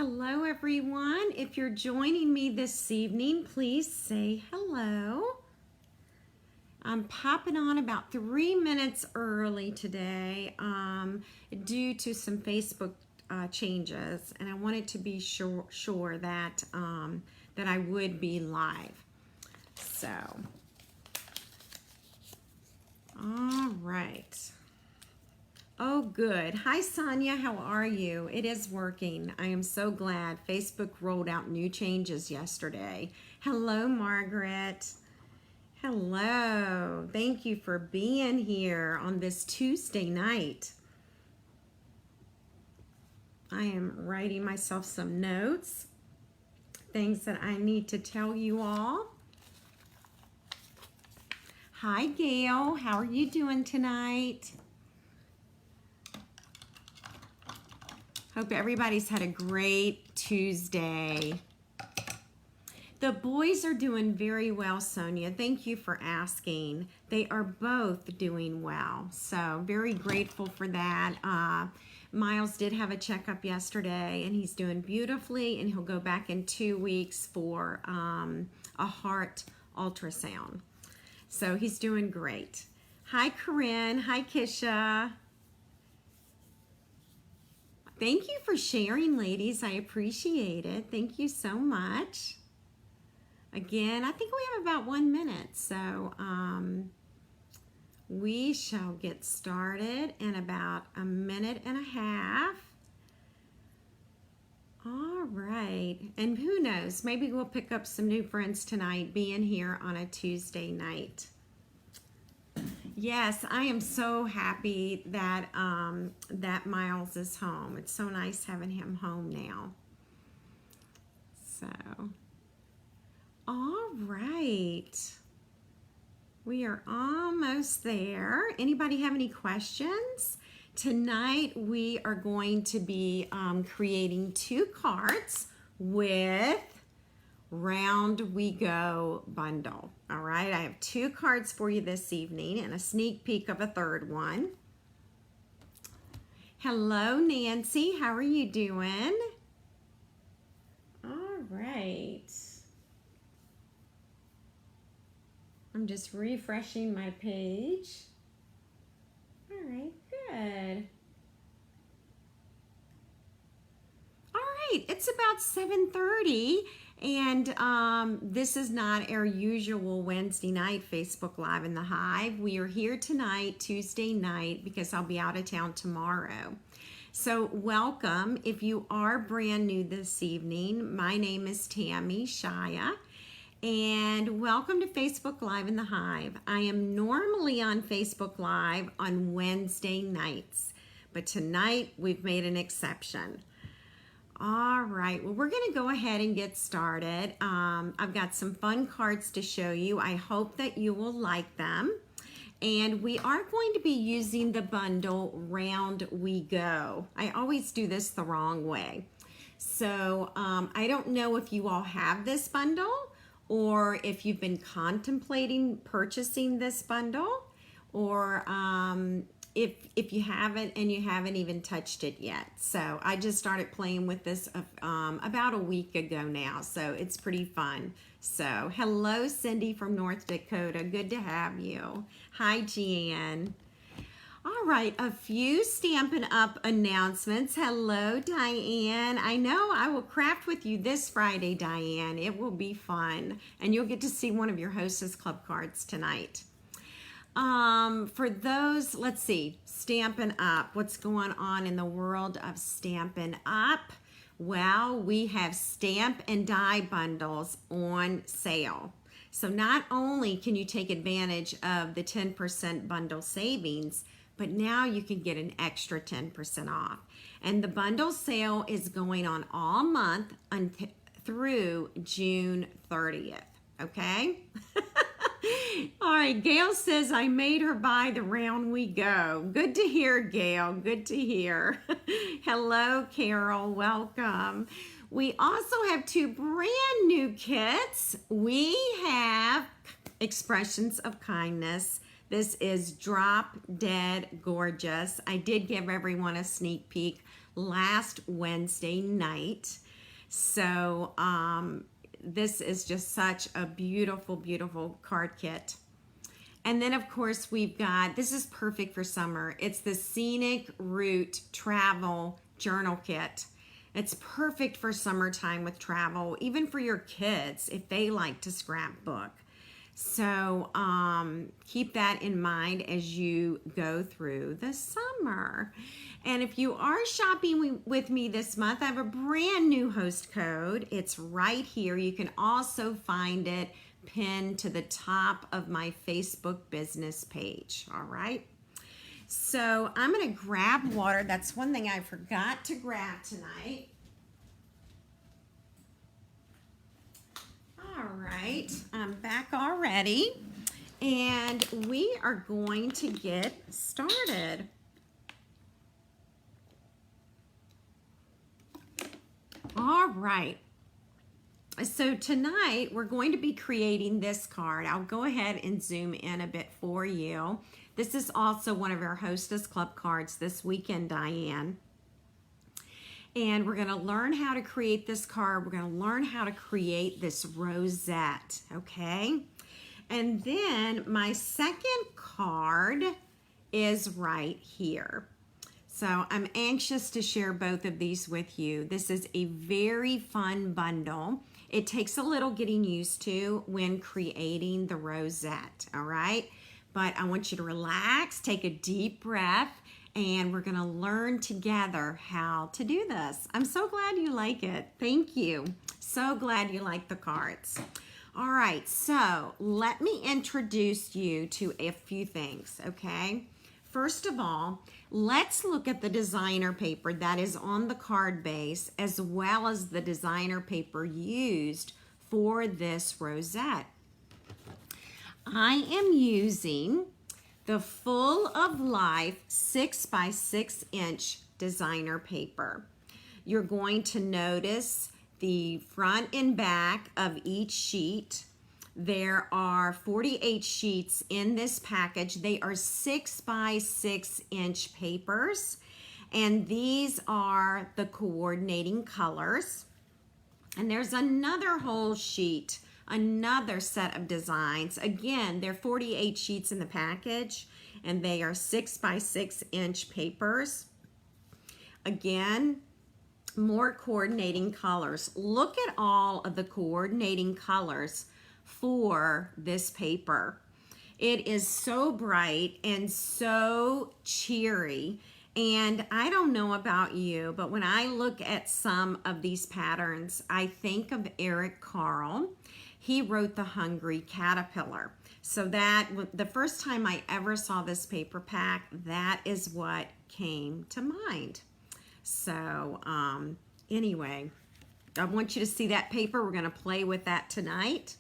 Hello everyone. If you're joining me this evening, please say hello. I'm popping on about 3 minutes early today due to some Facebook changes, and I wanted to be sure that that I would be live. So, all right. Oh, good. Hi, Sonia. How are you? It is working. I am so glad. Facebook rolled out new changes yesterday. Hello, Margaret. Hello. Thank you for being here on this Tuesday night. I am writing myself some notes, things that I need to tell you all. Hi, Gail. How are you doing tonight? Hope everybody's had a great Tuesday. The boys are doing very well, Sonia. Thank you for asking. They are both doing well, so very grateful for that. Miles did have a checkup yesterday, and he's doing beautifully, and he'll go back in 2 weeks for a heart ultrasound. So he's doing great. Hi, Corinne. Hi, Kisha. Thank you for sharing, ladies. I appreciate it. Thank you so much. Again, I think we have about 1 minute, so we shall get started in about 1.5 minutes. All right, and who knows, maybe we'll pick up some new friends tonight being here on a Tuesday night. Yes, I am so happy that that Miles is home. It's so nice having him home now. So, all right. We are almost there. Anybody have any questions? Tonight we are going to be creating 2 cards with Round We Go bundle. All right, I have 2 cards for you this evening and a sneak peek of a 3rd one. Hello, Nancy. How are you doing? All right. I'm just refreshing my page. All right, good. All right, it's about 7:30. And this is not our usual Wednesday night Facebook Live in the Hive. We are here tonight, Tuesday night, because I'll be out of town tomorrow. So welcome. If you are brand new this evening, my name is Tammy Shia, and welcome to Facebook Live in the Hive. I am normally on Facebook Live on Wednesday nights, but tonight we've made an exception. All right, well, we're going to go ahead and get started. I've got some fun cards to show you. I hope that you will like them. And we are going to be using the bundle Round We Go. I always do this the wrong way. So I don't know if you all have this bundle or if you've been contemplating purchasing this bundle, or if you haven't and you haven't even touched it yet. So I just started playing with this about a week ago now, so it's pretty fun. So hello, Cindy from North Dakota. Good to have you. Hi, Jeanne. All right, a few Stampin' Up announcements. Hello, Diane. I know I will craft with you this Friday, Diane. It will be fun, and you'll get to see one of your Hostess Club cards tonight. For those, let's see, Stampin' Up. What's going on in the world of Stampin' Up? Well, we have stamp and die bundles on sale. So not only can you take advantage of the 10% bundle savings, but now you can get an extra 10% off. And the bundle sale is going on all month through June 30th, okay? All right, Gail says, I made her buy the Round We Go. Good to hear, Gail. Good to hear. Hello, Carol. Welcome. We also have 2 brand new kits. We have Expressions of Kindness. This is Drop Dead Gorgeous. I did give everyone a sneak peek last Wednesday night. So this is just such a beautiful, beautiful card kit. And then of course we've got, this is perfect for summer. It's the Scenic Route Travel Journal Kit. It's perfect for summertime with travel, even for your kids if they like to scrapbook. So keep that in mind as you go through the summer. And if you are shopping with me this month, I have a brand new host code. It's right here. You can also find it pinned to the top of my Facebook business page. All right. So I'm going to grab water. That's one thing I forgot to grab tonight. All right, I'm back already, and we are going to get started. All right, so tonight we're going to be creating this card. I'll go ahead and zoom in a bit for you. This is also one of our Hostess Club cards this weekend, Diane. And we're going to learn how to create this card. We're going to learn how to create this rosette, okay? And then my second card is right here. So I'm anxious to share both of these with you. This is a very fun bundle. It takes a little getting used to when creating the rosette, all right? But I want you to relax, take a deep breath, and we're going to learn together how to do this. I'm so glad you like it. Thank you. So glad you like the cards. All right, so let me introduce you to a few things, okay? First of all, let's look at the designer paper that is on the card base as well as the designer paper used for this rosette. I am using the Full of Life 6x6 inch designer paper. You're going to notice the front and back of each sheet. There are 48 sheets in this package. They are 6x6 inch papers, and these are the coordinating colors. And there's another whole sheet, another set of designs. Again, there are 48 sheets in the package, and they are 6x6 inch papers. Again, more coordinating colors. Look at all of the coordinating colors for this paper. It is so bright and so cheery. And I don't know about you, but when I look at some of these patterns, I think of Eric Carle. He wrote The Hungry Caterpillar. So that, the first time I ever saw this paper pack, that is what came to mind. So anyway, I want you to see that paper. We're going to play with that tonight.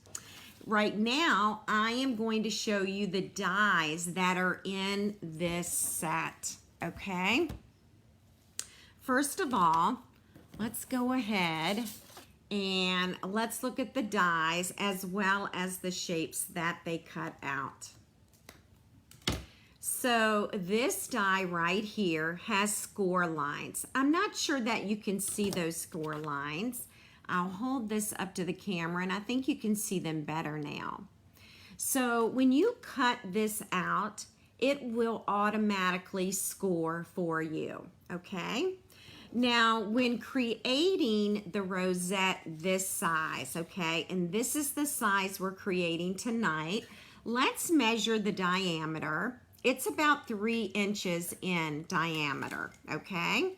Right now, I am going to show you the dies that are in this set, okay? First of all, let's go ahead and let's look at the dies as well as the shapes that they cut out. So this die right here has score lines. I'm not sure that you can see those score lines. I'll hold this up to the camera and I think you can see them better now. So when you cut this out, it will automatically score for you, okay? Now, when creating the rosette this size, okay, and this is the size we're creating tonight, let's measure the diameter. It's about 3 inches in diameter, okay?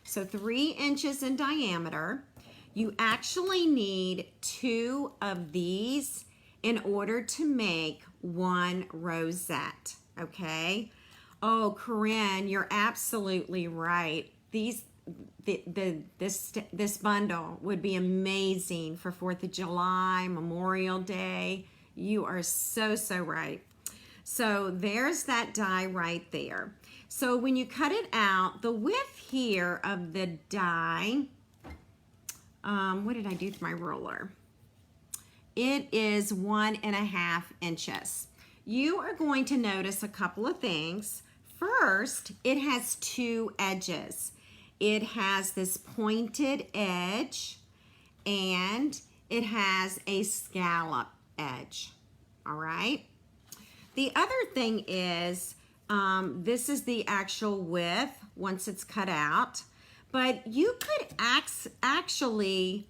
So 3 inches in diameter. You actually need 2 of these in order to make 1 rosette, okay? Oh, Corinne, you're absolutely right. This bundle would be amazing for 4th of July, Memorial Day. You are so, so right. So there's that die right there. So when you cut it out, the width here of the die, what did I do with my ruler? It is 1.5 inches. You are going to notice a couple of things. First, it has 2 edges. It has this pointed edge and it has a scallop edge. All right. The other thing is, this is the actual width once it's cut out, but you could actually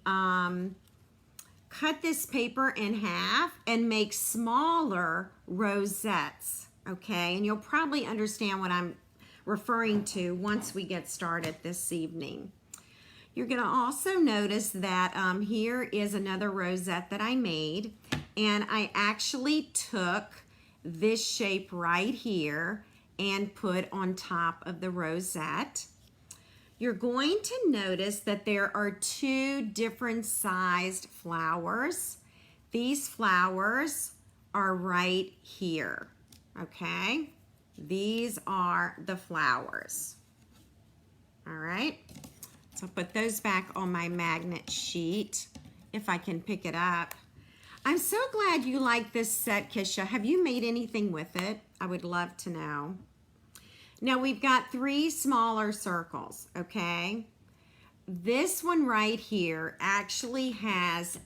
cut this paper in half and make smaller rosettes, okay? And you'll probably understand what I'm referring to once we get started this evening. You're gonna also notice that here is another rosette that I made, and I actually took this shape right here and put on top of the rosette. You're going to notice that there are two different sized flowers. These flowers are right here, okay? These are the flowers. All right, so I'll put those back on my magnet sheet if I can pick it up. I'm so glad you like this set, Kisha. Have you made anything with it? I would love to know. Now we've got 3 smaller circles, okay? This one right here actually has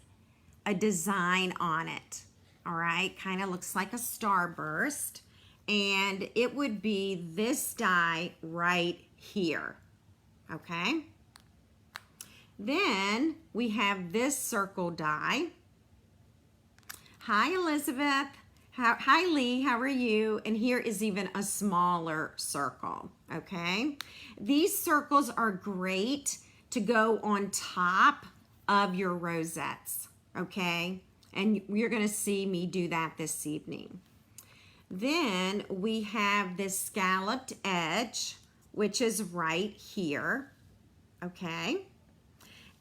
a design on it, all right? Kind of looks like a starburst, and it would be this die right here, okay? Then we have this circle die. Hi, Elizabeth. Hi, Lee. How are you? And here is even a smaller circle, okay? These circles are great to go on top of your rosettes, okay? And you're going to see me do that this evening. Then we have this scalloped edge, which is right here, okay?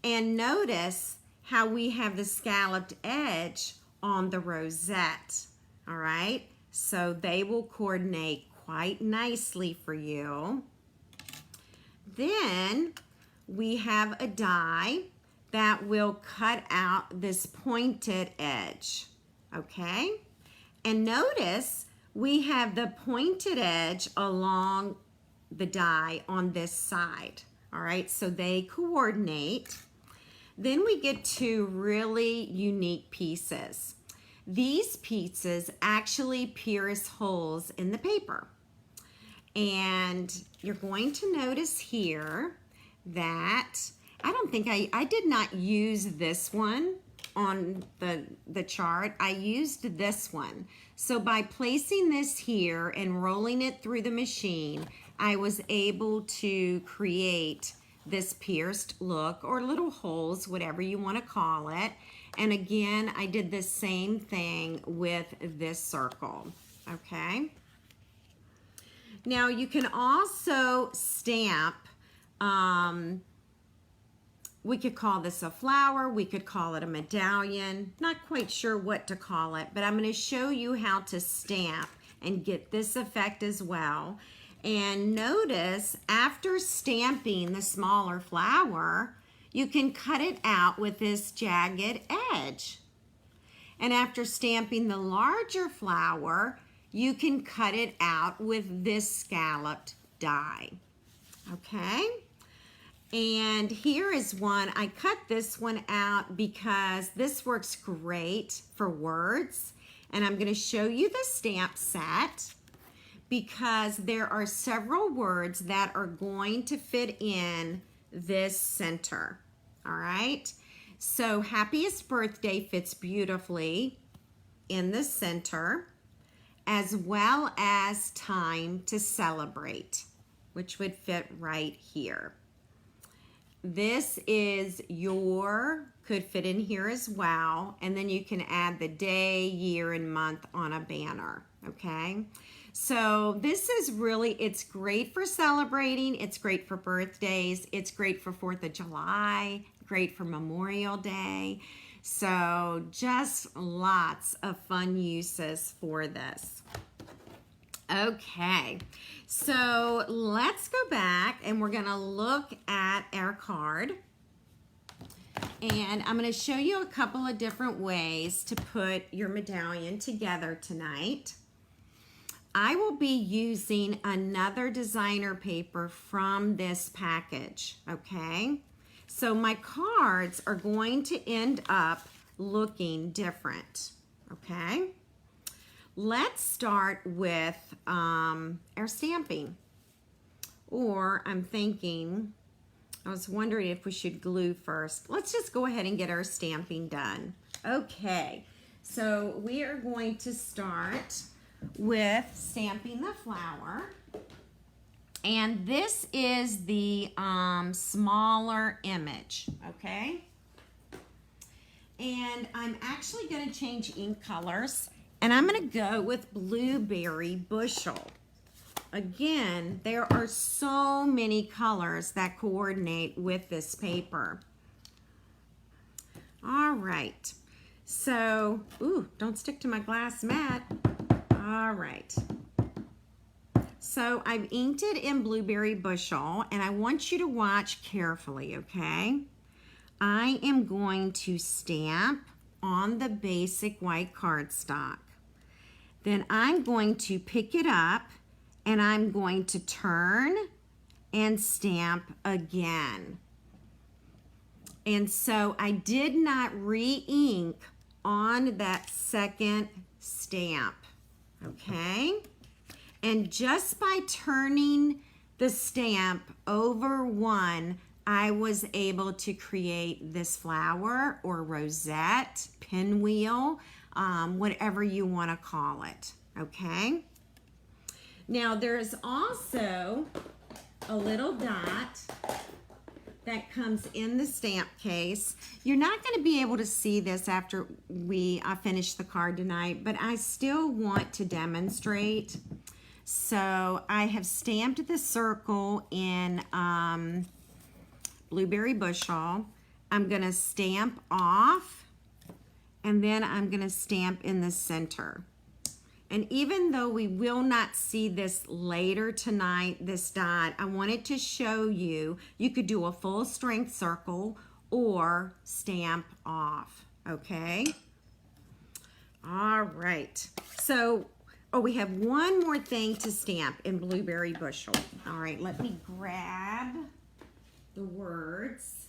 And notice how we have the scalloped edge on the rosette. All right, so they will coordinate quite nicely for you. Then we have a die that will cut out this pointed edge, okay? And notice we have the pointed edge along the die on this side, all right? So they coordinate. Then we get 2 really unique pieces. These pieces actually pierce holes in the paper. And you're going to notice here that I did not use this one on the chart. I used this one. So by placing this here and rolling it through the machine, I was able to create this pierced look, or little holes, whatever you want to call it. And again, I did the same thing with this circle, okay? Now you can also stamp, we could call this a flower, we could call it a medallion, not quite sure what to call it, but I'm going to show you how to stamp and get this effect as well. And notice after stamping the smaller flower, you can cut it out with this jagged edge. And after stamping the larger flower, you can cut it out with this scalloped die. Okay? And here is one. I cut this one out because this works great for words. And I'm going to show you the stamp set because there are several words that are going to fit in this center. All right, so happiest birthday fits beautifully in the center, as well as time to celebrate, which would fit right here. This is could fit in here as well, and then you can add the day, year, and month on a banner, okay? So this is really, it's great for celebrating, it's great for birthdays, it's great for 4th of July, great for Memorial Day. So just lots of fun uses for this. Okay, so let's go back and we're gonna look at our card. And I'm gonna show you a couple of different ways to put your medallion together tonight. I will be using another designer paper from this package, okay? So my cards are going to end up looking different, okay? Let's start with our stamping. Or I'm thinking, I was wondering if we should glue first. Let's just go ahead and get our stamping done. Okay, so we are going to start with stamping the flower. And this is the smaller image, okay? And I'm actually going to change ink colors, and I'm going to go with Blueberry Bushel. Again, there are so many colors that coordinate with this paper. All right, so, ooh, don't stick to my glass mat. All right. So I've inked it in Blueberry Bushel, and I want you to watch carefully, okay? I am going to stamp on the basic white cardstock. Then I'm going to pick it up, and I'm going to turn and stamp again. And so I did not re-ink on that second stamp, okay? And just by turning the stamp over one, I was able to create this flower or rosette, pinwheel, whatever you want to call it, okay? Now there's also a little dot that comes in the stamp case. You're not going to be able to see this after we finish the card tonight, but I still want to demonstrate. So I have stamped the circle in Blueberry Bushel. I'm going to stamp off, and then I'm going to stamp in the center. And even though we will not see this later tonight, this dot, I wanted to show you, you could do a full strength circle or stamp off, okay? All right, so, oh, we have one more thing to stamp in Blueberry Bushel. All right, let me grab the words.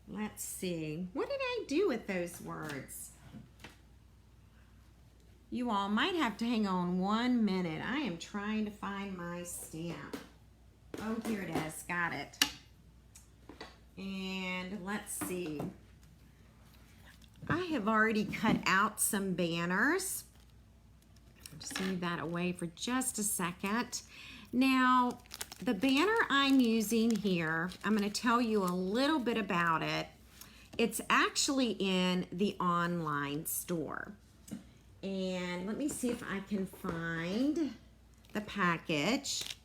Let's see, what did I do with those words? You all might have to hang on 1 minute. I am trying to find my stamp. Oh, here it is. Got it. And let's see. I have already cut out some banners. I'll just move that away for just a second. Now, the banner I'm using here, I'm going to tell you a little bit about it. It's actually in the online store. And let me see if I can find the package.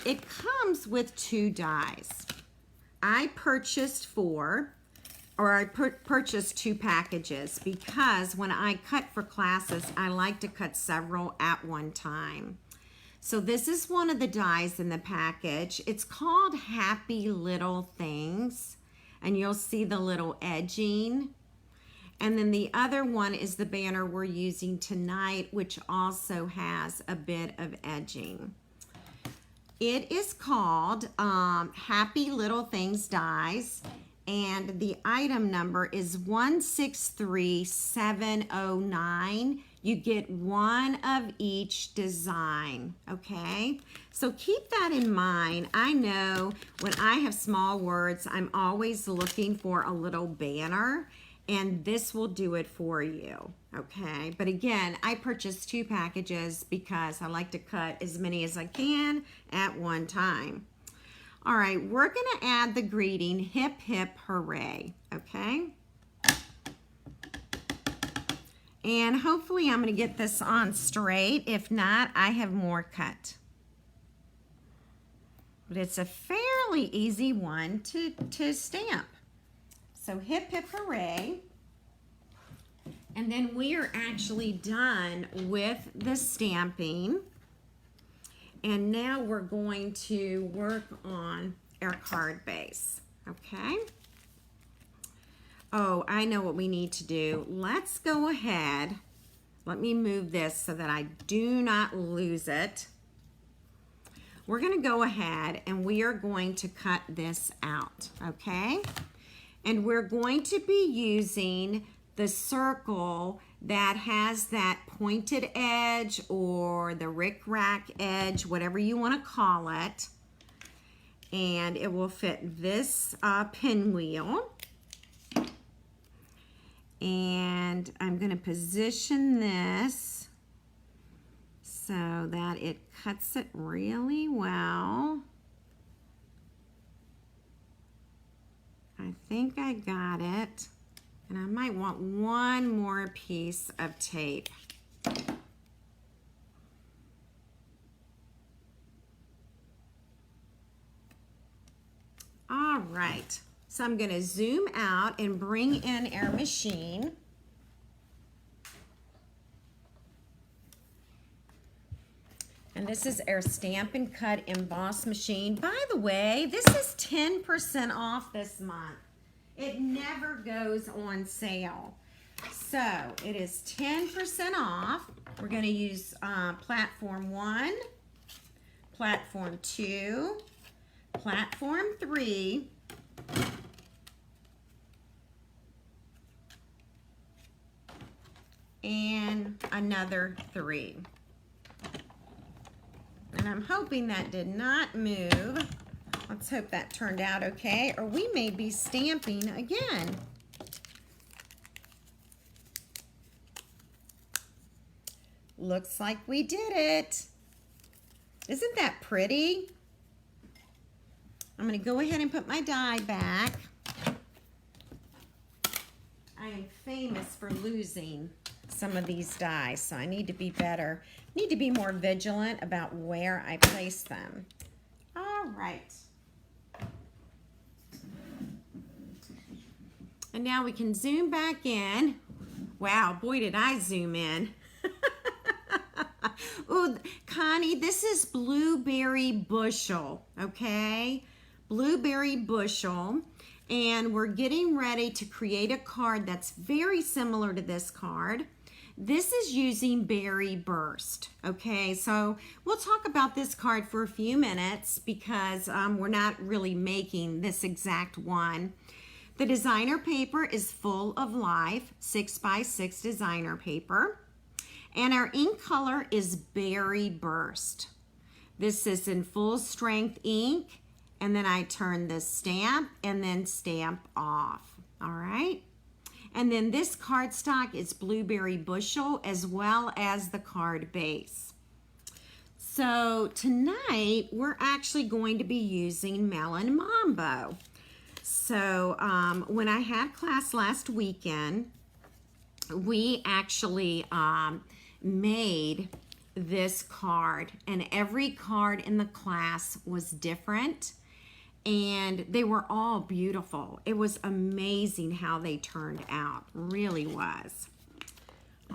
It comes with 2 dies. I purchased 4, or I purchased 2 packages because when I cut for classes, I like to cut several at one time. So this is one of the dies in the package. It's called Happy Little Things, and you'll see the little edging. And then the other one is the banner we're using tonight, which also has a bit of edging. It is called Happy Little Things Dies, and the item number is 163709. You get 1 of each design, okay? So keep that in mind. I know when I have small words, I'm always looking for a little banner, and this will do it for you, okay? But again, I purchased 2 packages because I like to cut as many as I can at one time. All right, we're gonna add the greeting, hip, hip, hooray, okay? And hopefully I'm gonna get this on straight. If not, I have more cut. But it's a fairly easy one to stamp. So hip, hip, hooray. And then we are actually done with the stamping. And now we're going to work on our card base, okay? Oh, I know what we need to do. Let's go ahead. Let me move this so that I do not lose it. we're going to go ahead and we are going to cut this out, okay? And we're going to be using the circle that has that pointed edge or the rick-rack edge, whatever you want to call it. And it will fit this pinwheel. And I'm going to position this so that it cuts it really well. I think I got it. And I might want one more piece of tape. All right, so I'm going to zoom out and bring in our machine. And this is our Stampin' Cut Emboss machine. By the way, this is 10% off this month. It never goes on sale. So it is 10% off. We're going to use platform 1, platform 2, platform 3, and another 3. And I'm hoping that did not move. Let's hope that turned out okay, or we may be stamping again. Looks like we did it. Isn't that pretty? I'm going to go ahead and put my die back. I am famous for losing some of these dies, so I need to be better. Need to be more vigilant about where I place them. All right. And now we can zoom back in. Wow, boy, did I zoom in. Ooh, Connie, this is Blueberry Bushel, okay? Blueberry Bushel. And we're getting ready to create a card that's very similar to this card. This is using Berry Burst, okay? So we'll talk about this card for a few minutes because we're not really making this exact one. The designer paper is full of life, 6x6 designer paper. And our ink color is Berry Burst. This is in full strength ink. And then I turn the stamp and then stamp off, all right? And then this cardstock is Blueberry Bushel as well as the card base. So tonight we're actually going to be using Melon Mambo. So when I had class last weekend, we actually made this card, and every card in the class was different. And they were all beautiful. It was amazing how they turned out. Really was.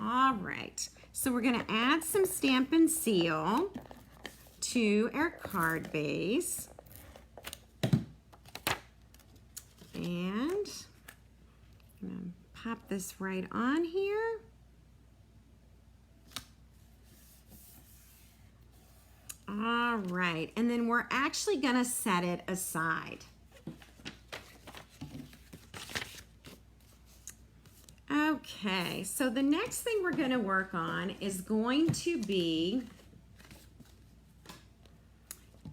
All right. So we're going to add some Stampin' Seal to our card base. And I'm going to pop this right on here. All right, and then we're actually gonna set it aside. Okay, so the next thing we're gonna work on is going to be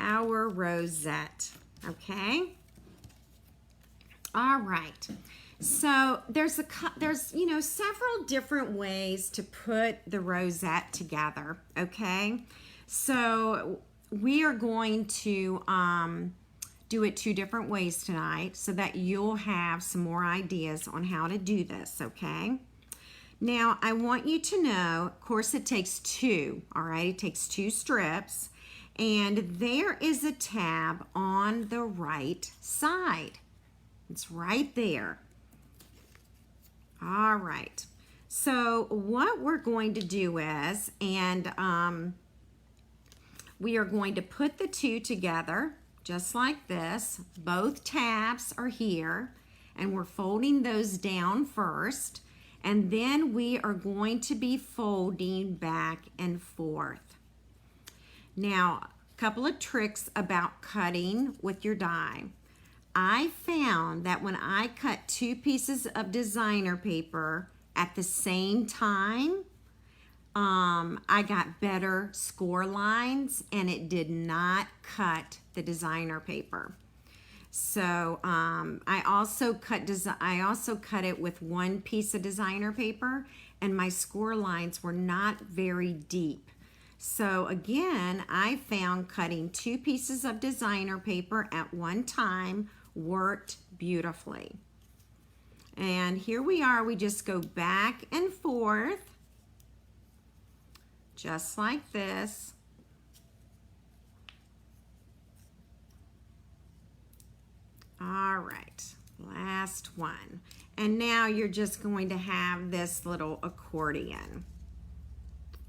our rosette, okay? All right, so there's several different ways to put the rosette together, okay? So we are going to do it 2 different ways tonight so that you'll have some more ideas on how to do this, okay? Now, I want you to know, of course, it takes 2, all right? It takes 2 strips, and there is a tab on the right side. It's right there. All right. So what we're going to do is, we are going to put the 2 together just like this. Both tabs are here, and we're folding those down first, and then we are going to be folding back and forth. Now, couple of tricks about cutting with your die. I found that when I cut 2 pieces of designer paper at the same time, I got better score lines, and it did not cut the designer paper. So I also cut it with 1 piece of designer paper, and my score lines were not very deep. So again, I found cutting 2 pieces of designer paper at one time worked beautifully. And here we are, we just go back and forth, just like this. All right, last one. And now you're just going to have this little accordion.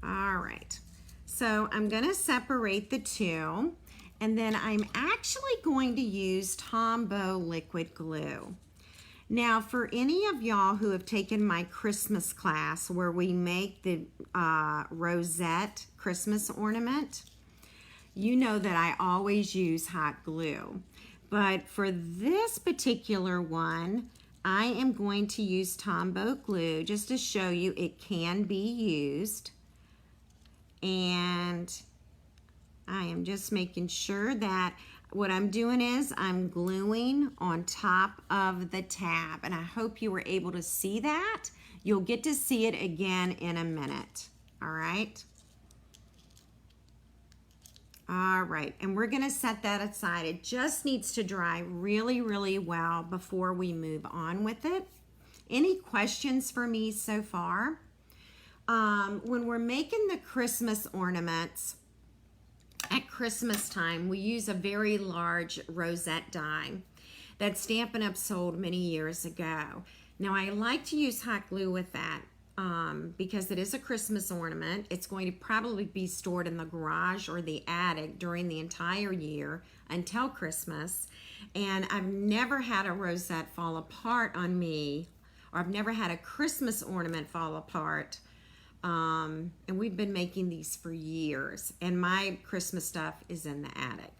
All right, so I'm gonna separate the 2, and then I'm actually going to use Tombow liquid glue. Now, for any of y'all who have taken my Christmas class where we make the rosette Christmas ornament, you know that I always use hot glue. But for this particular one, I am going to use Tombow glue just to show you it can be used. And I am just making sure that what I'm doing is I'm gluing on top of the tab, and I hope you were able to see that. You'll get to see it again in a minute. All right. All right, and we're gonna set that aside. It just needs to dry really, really well before we move on with it. Any questions for me so far? When we're making the Christmas ornaments, at Christmas time, we use a very large rosette die that Stampin' Up! Sold many years ago. Now, I like to use hot glue with that because it is a Christmas ornament. It's going to probably be stored in the garage or the attic during the entire year until Christmas. And I've never had a rosette fall apart on me, or I've never had a Christmas ornament fall apart. And we've been making these for years, and my Christmas stuff is in the attic.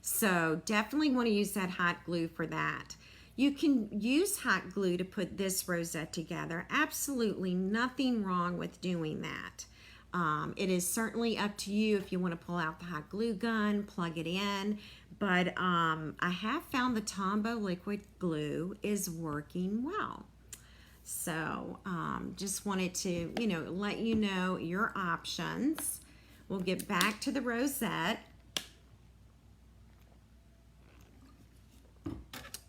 So definitely want to use that hot glue for that. You can use hot glue to put this rosette together. Absolutely nothing wrong with doing that. It is certainly up to you if you want to pull out the hot glue gun, plug it in, but I have found the Tombow liquid glue is working well. So just wanted to, let you know your options. We'll get back to the rosette.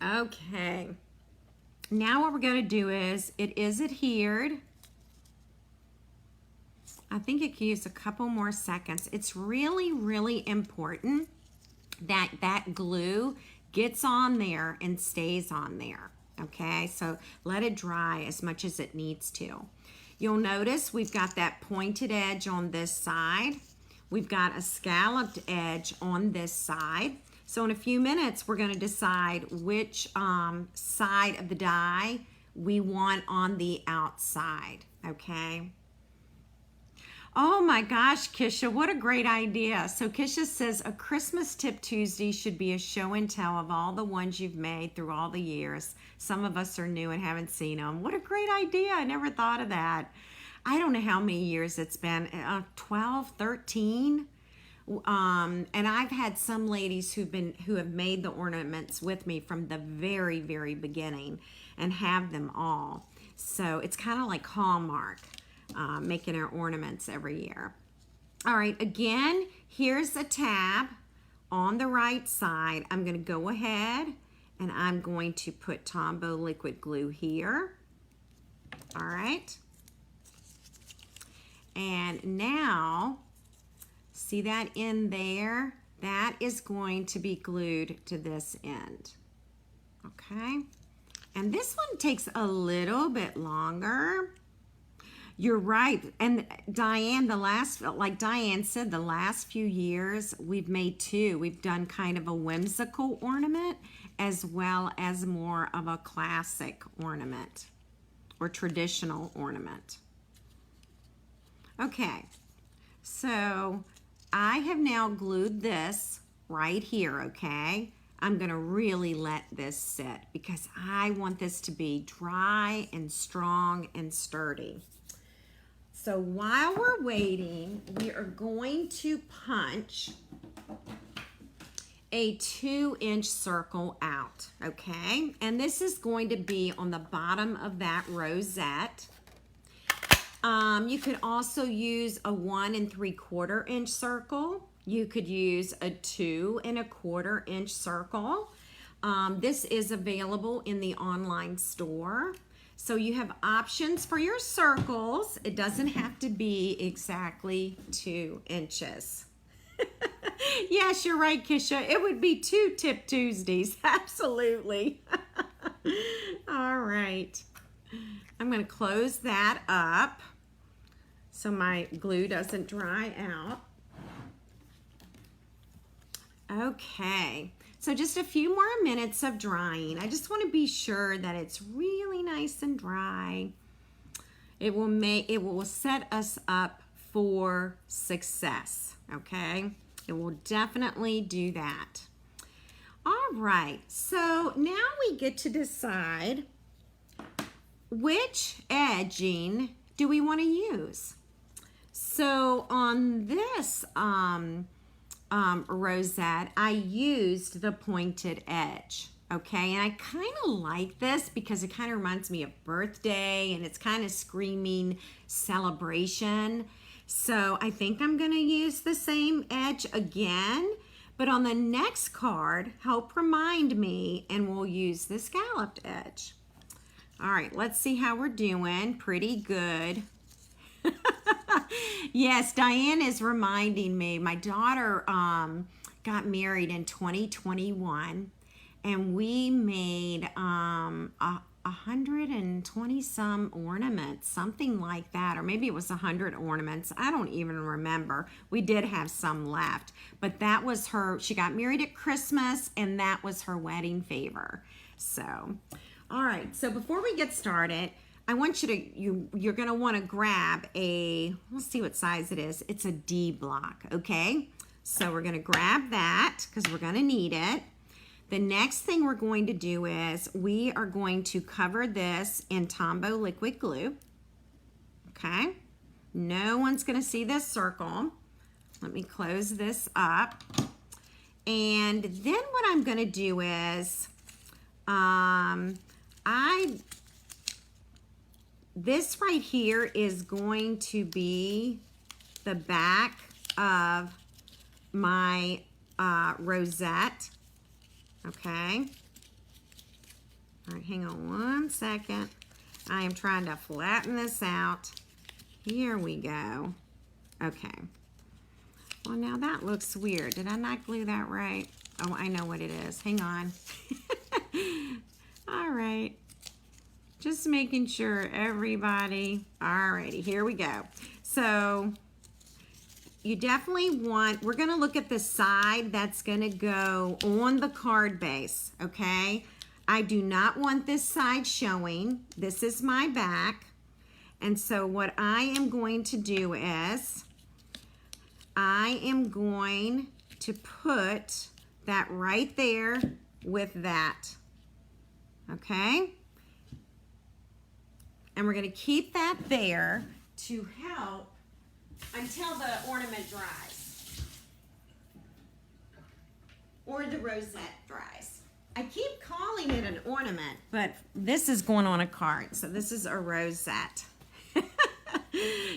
Okay. Now what we're going to do is, it is adhered. I think it can use a couple more seconds. It's really, really important that that glue gets on there and stays on there. Okay, so let it dry as much as it needs to. You'll notice we've got that pointed edge on this side. We've got a scalloped edge on this side. So in a few minutes, we're going to decide which side of the die we want on the outside, okay? Oh my gosh, Kisha, what a great idea. So Kisha says a Christmas Tip Tuesday should be a show and tell of all the ones you've made through all the years. Some of us are new and haven't seen them. What a great idea. I never thought of that. I don't know how many years it's been, 12, 13. And I've had some ladies who have made the ornaments with me from the very, very beginning and have them all. So it's kind of like Hallmark. Making our ornaments every year. All right, again, here's a tab on the right side. I'm going to go ahead and I'm going to put Tombow liquid glue here. All right. And now, see that in there? That is going to be glued to this end. Okay. And this one takes a little bit longer. You're right. And Diane, like Diane said, the last few years we've made 2. We've done kind of a whimsical ornament as well as more of a classic ornament or traditional ornament. Okay, so I have now glued this right here, okay? I'm gonna really let this sit because I want this to be dry and strong and sturdy. So while we're waiting, we are going to punch a 2-inch circle out, okay? And this is going to be on the bottom of that rosette. You could also use a 1 3/4 inch circle. You could use a 2 1/4 inch circle. This is available in the online store. So you have options for your circles. It doesn't have to be exactly 2 inches. Yes, you're right, Kisha. It would be 2 Tip Tuesdays. Absolutely. All right. I'm going to close that up so my glue doesn't dry out. Okay. So just a few more minutes of drying. I just want to be sure that it's really nice and dry. It will set us up for success, okay? It will definitely do that. All right, so now we get to decide which edging do we want to use. So on this rosette, I used the pointed edge, okay? And I kind of like this because it kind of reminds me of birthday and it's kind of screaming celebration. So I think I'm going to use the same edge again, but on the next card, help remind me, and we'll use the scalloped edge. All right, let's see how we're doing. Pretty good. Yes, Diane is reminding me. My daughter got married in 2021, and we made 120 some ornaments, something like that, or maybe it was 100 ornaments. I don't even remember. We did have some left, but that was her. She got married at Christmas, and that was her wedding favor. So, all right. So before we get started, I want you to, you're going to want to grab a, let's see what size it is. It's a D block, okay? So we're going to grab that because we're going to need it. The next thing we're going to do is we are going to cover this in Tombow liquid glue, okay? No one's going to see this circle. Let me close this up. And then what I'm going to do is, this right here is going to be the back of my rosette, okay? All right, hang on one second. I am trying to flatten this out. Here we go. Okay. Well, now that looks weird. Did I not glue that right? Oh, I know what it is. Hang on. All right. Just making sure everybody, alrighty, here we go. So you definitely want, we're gonna look at the side that's gonna go on the card base, okay? I do not want this side showing. This is my back. And so what I am going to do is, I am going to put that right there with that, okay? And we're going to keep that there to help until the ornament dries. Or the rosette dries. I keep calling it an ornament, but this is going on a card. So this is a rosette.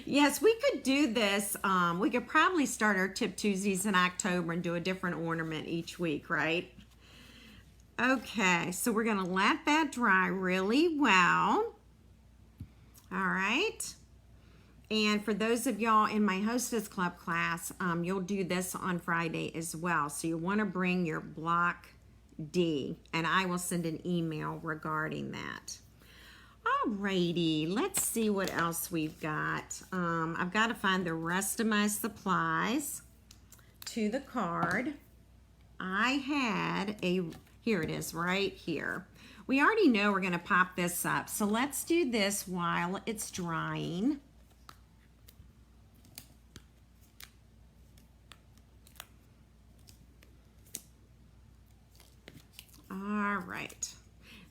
Yes, we could do this. We could probably start our Tip Tuesdays in October and do a different ornament each week, right? Okay, so we're going to let that dry really well. All right, and for those of y'all in my Hostess Club class, you'll do this on Friday as well. So you want to bring your block D, and I will send an email regarding that. All righty, let's see what else we've got. I've got to find the rest of my supplies to the card. I had a, here it is right here. We already know we're going to pop this up, so let's do this while it's drying.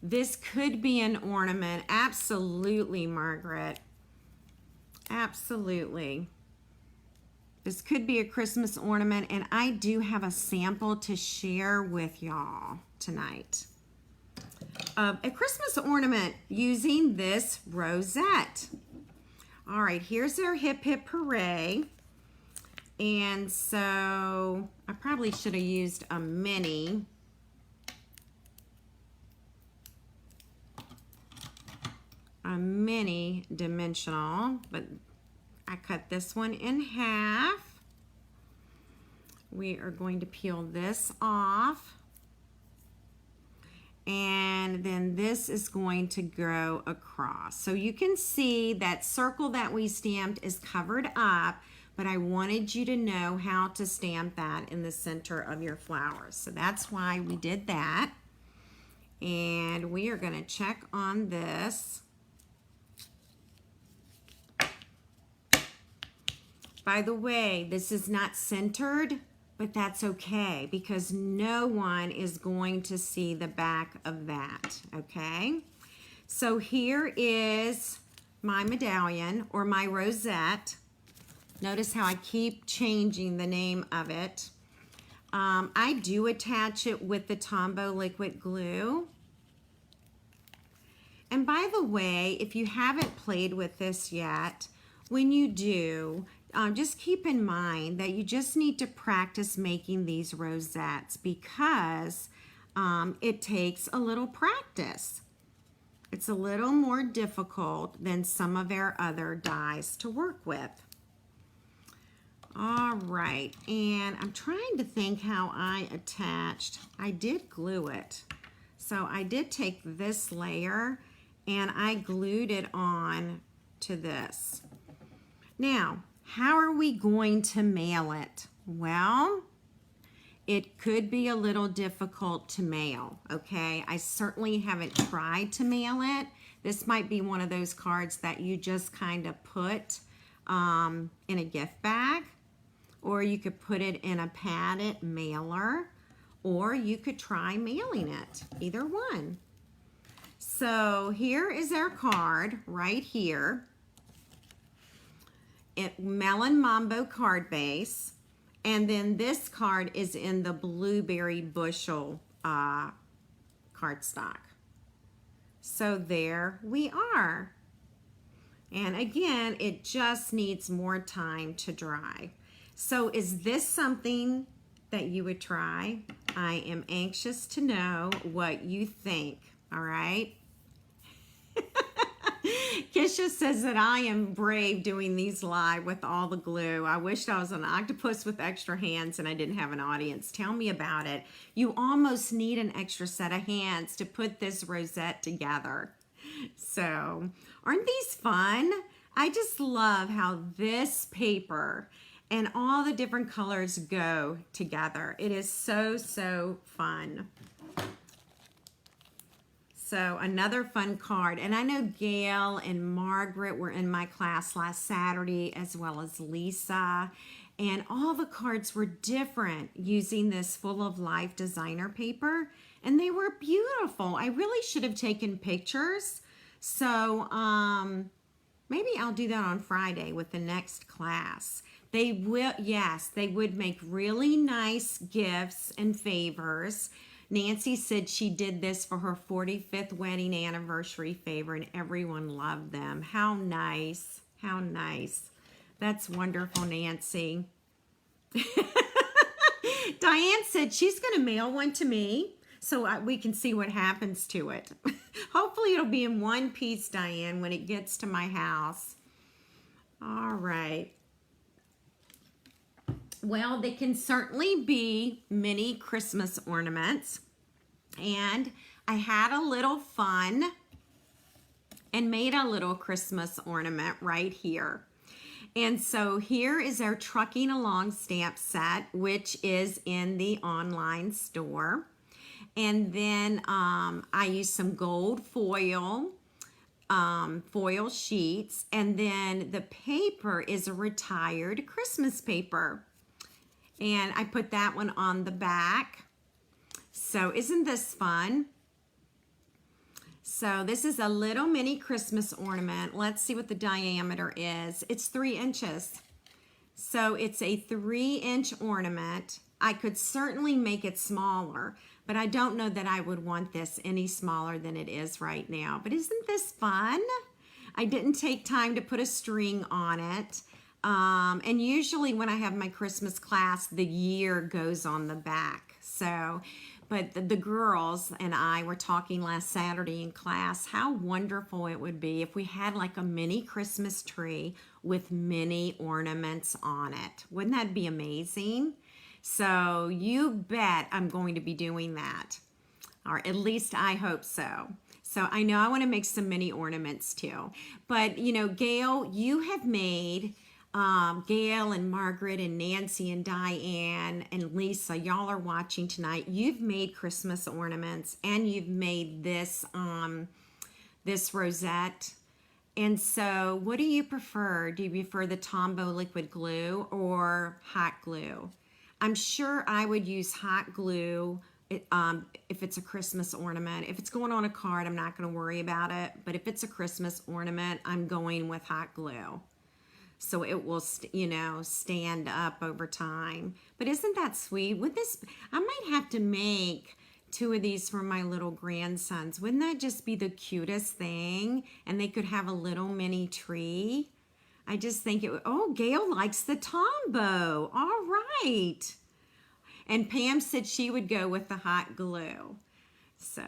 This could be an ornament. Absolutely, Margaret. Absolutely. This could be a Christmas ornament, and I do have a sample to share with y'all tonight of a Christmas ornament using this rosette. All right, here's our hip hip hooray. And so I probably should have used a mini. A mini dimensional, but I cut this one in half. We are going to peel this off. And then this is going to go across. So you can see that circle that we stamped is covered up, but I wanted you to know how to stamp that in the center of your flowers. So that's why we did that. And we are going to check on this. By the way, this is not centered, but that's okay because no one is going to see the back of that, okay? So here is my medallion or my rosette. Notice how I keep changing the name of it. I do attach it with the Tombow liquid glue. And by the way, if you haven't played with this yet, when you do, just keep in mind that you just need to practice making these rosettes because it takes a little practice. It's a little more difficult than some of our other dies to work with. All right, and I'm trying to think how I attached. I did glue it. So I did take this layer and I glued it on to this. Now, how are we going to mail it? Well, it could be a little difficult to mail, okay? I certainly haven't tried to mail it. This might be one of those cards that you just kind of put in a gift bag, or you could put it in a padded mailer, or you could try mailing it, either one. So here is our card right here. Melon Mambo card base, and then this card is in the blueberry bushel cardstock. So there we are. And again, it just needs more time to dry. So is this something that you would try? I am anxious to know what you think, all right? Kisha says that I am brave doing these live with all the glue. I wished I was an octopus with extra hands and I didn't have an audience. Tell me about it. You almost need an extra set of hands to put this rosette together. So, aren't these fun? I just love how this paper and all the different colors go together. It is so, so fun. So another fun card, and I know Gail and Margaret were in my class last Saturday, as well as Lisa, and all the cards were different using this Full of Life designer paper, and they were beautiful. I really should have taken pictures, so maybe I'll do that on Friday with the next class. They will, yes, they would make really nice gifts and favors. Nancy said she did this for her 45th wedding anniversary favor and everyone loved them. How nice. How nice. That's wonderful, Nancy. Diane said she's going to mail one to me so we can see what happens to it. Hopefully it'll be in one piece, Diane, when it gets to my house. All right. Well, they can certainly be mini Christmas ornaments. And I had a little fun and made a little Christmas ornament right here. And so here is our Trucking Along stamp set, which is in the online store. And then I used some gold foil, foil sheets. And then the paper is a retired Christmas paper. And I put that one on the back. So isn't this fun? So this is a little mini Christmas ornament. Let's see what the diameter is. It's 3 inches. So it's a 3-inch ornament. I could certainly make it smaller, but I don't know that I would want this any smaller than it is right now. But isn't this fun? I didn't take time to put a string on it. And usually when I have my Christmas class, the year goes on the back. So, but the girls and I were talking last Saturday in class how wonderful it would be if we had like a mini Christmas tree with mini ornaments on it. Wouldn't that be amazing? So you bet I'm going to be doing that, or at least I hope so. So I know I want to make some mini ornaments too. But you know, Gail, you have made, Gail and Margaret and Nancy and Diane and Lisa, y'all are watching tonight. You've made Christmas ornaments and you've made this, this rosette. And so what do you prefer? Do you prefer the Tombow liquid glue or hot glue? I'm sure I would use hot glue if it's a Christmas ornament. If it's going on a card, I'm not going to worry about it. But if it's a Christmas ornament, I'm going with hot glue. So it will, you know, stand up over time. But isn't that sweet? With this, I might have to make 2 of these for my little grandsons. Wouldn't that just be the cutest thing? And they could have a little mini tree. I just think it would, oh, Gail likes the Tombow. All right. And Pam said she would go with the hot glue. So,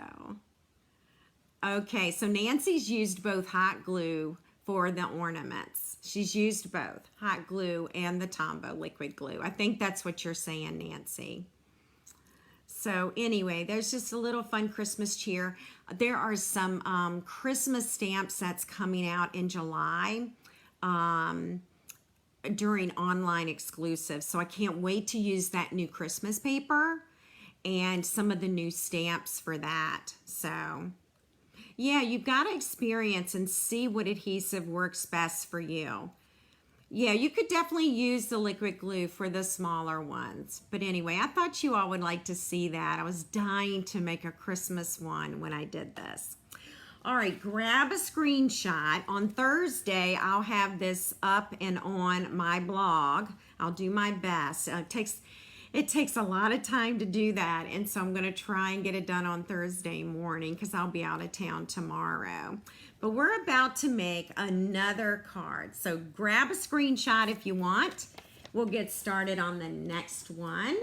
okay, so Nancy's used both hot glue for the ornaments. She's used both, hot glue and the Tombow liquid glue. I think that's what you're saying, Nancy. So anyway, there's just a little fun Christmas cheer. There are some Christmas stamp sets coming out in July. During online exclusives. So I can't wait to use that new Christmas paper and some of the new stamps for that. So yeah, you've got to experience and see what adhesive works best for you. Yeah, you could definitely use the liquid glue for the smaller ones. But anyway, I thought you all would like to see that. I was dying to make a Christmas one when I did this. All right, grab a screenshot. On Thursday, I'll have this up and on my blog. I'll do my best. It takes a lot of time to do that, and so I'm going to try and get it done on Thursday morning because I'll be out of town tomorrow. But we're about to make another card. So grab a screenshot if you want. We'll get started on the next one.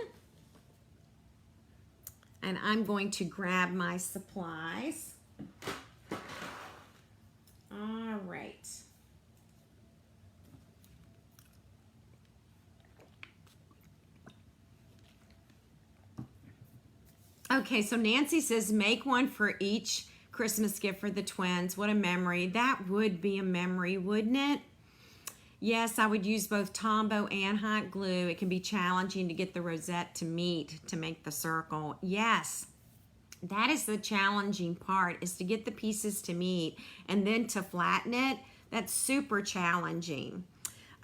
And I'm going to grab my supplies. All right. Okay, so Nancy says make one for each Christmas gift for the twins. What a memory. That would be a memory, wouldn't it? Yes, I would use both Tombow and hot glue. It can be challenging to get the rosette to meet to make the circle. Yes. That is the challenging part, is to get the pieces to meet and then to flatten it. That's super challenging.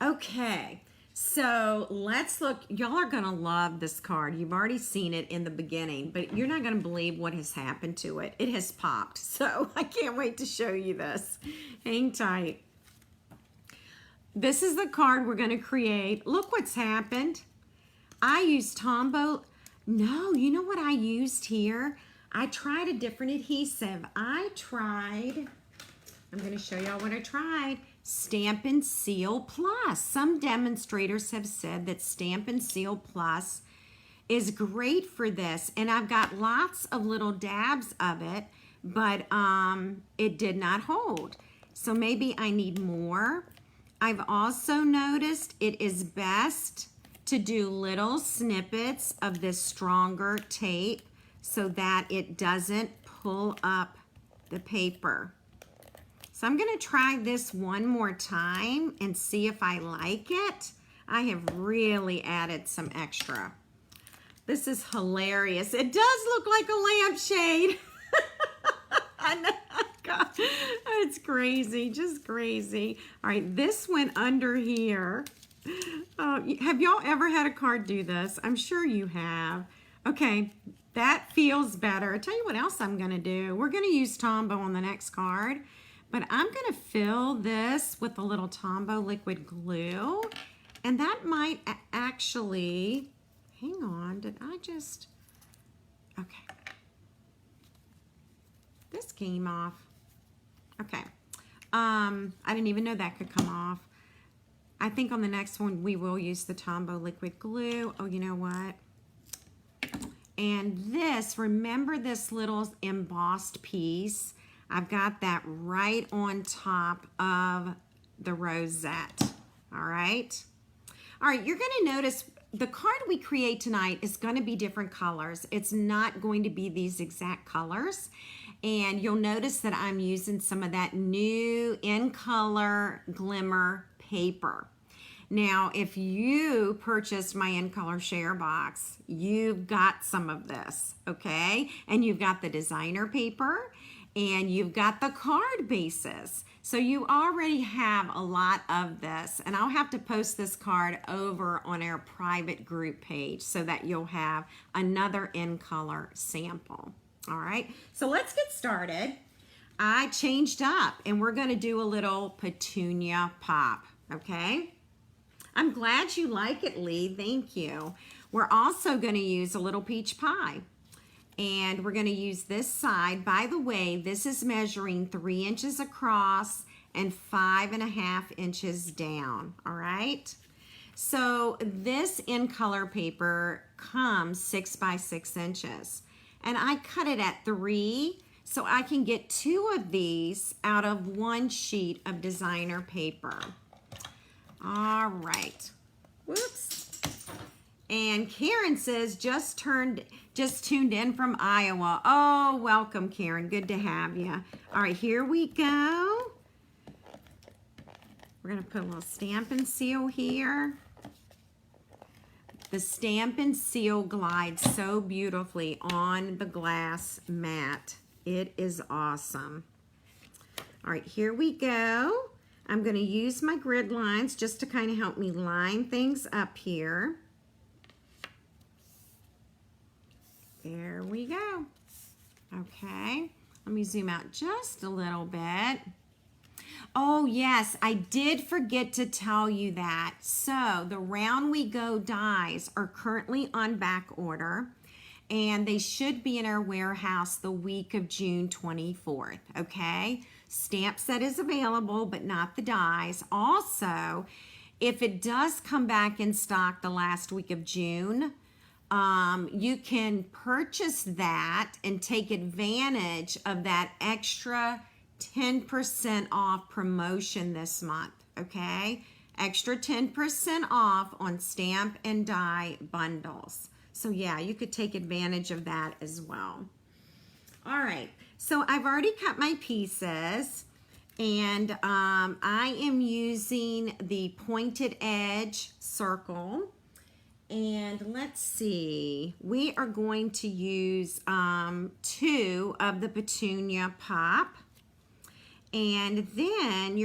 Okay, so let's look. Y'all are gonna love this card. You've already seen it in the beginning, but you're not gonna believe what has happened to it. It has popped, so I can't wait to show you this. Hang tight. This is the card we're gonna create. Look what's happened. I used Tombow. No, you know what I used here? I tried a different adhesive. I'm going to show y'all what I tried. Stampin' Seal Plus. Some demonstrators have said that Stampin' Seal Plus is great for this. And I've got lots of little dabs of it, but it did not hold. So maybe I need more. I've also noticed it is best to do little snippets of this stronger tape so that it doesn't pull up the paper. So I'm going to try this one more time and see if I like it. I have really added some extra. This is hilarious. It does look like a lampshade. I know. God, it's crazy, just crazy. All right, this went under here. Have y'all ever had a card do this? I'm sure you have. Okay, that feels better. I'll tell you what else I'm gonna do. We're gonna use Tombow on the next card, but I'm gonna fill this with a little Tombow liquid glue, and that might actually, hang on, did I just, okay. This came off. Okay. I didn't even know that could come off. I think on the next one we will use the Tombow liquid glue. Oh, you know what? And this, remember this little embossed piece? I've got that right on top of the rosette. All right. All right, you're gonna notice the card we create tonight is gonna be different colors. It's not going to be these exact colors. And you'll notice that I'm using some of that new in color glimmer paper. Now, if you purchased my in color share box, you've got some of this, okay? And you've got the designer paper and you've got the card bases. So you already have a lot of this, and I'll have to post this card over on our private group page so that you'll have another in color sample. All right, so let's get started. I changed up and we're gonna do a little petunia pop, okay? I'm glad you like it, Lee, thank you. We're also gonna use a little peach pie, and we're gonna use this side. By the way, this is measuring 3 inches across and 5.5 inches down, all right? So this in color paper comes 6 by 6 inches. And I cut it at 3 so I can get 2 of these out of 1 sheet of designer paper. All right. Whoops. And Karen says just tuned in from Iowa. Oh, welcome, Karen. Good to have you. All right, here we go. We're going to put a little Stampin' seal here. The Stampin' seal glides so beautifully on the glass mat. It is awesome. All right, here we go. I'm going to use my grid lines just to kind of help me line things up here. There we go. Okay, let me zoom out just a little bit. Oh yes, I did forget to tell you that. So the Round We Go dies are currently on back order, and they should be in our warehouse the week of June 24th, okay? Stamp set is available, but not the dies. Also, if it does come back in stock the last week of June, you can purchase that and take advantage of that extra 10% off promotion this month, okay? Extra 10% off on stamp and die bundles. So yeah, you could take advantage of that as well. All right, so I've already cut my pieces, and I am using the pointed edge circle. And let's see, we are going to use 2 of the petunia pop. And then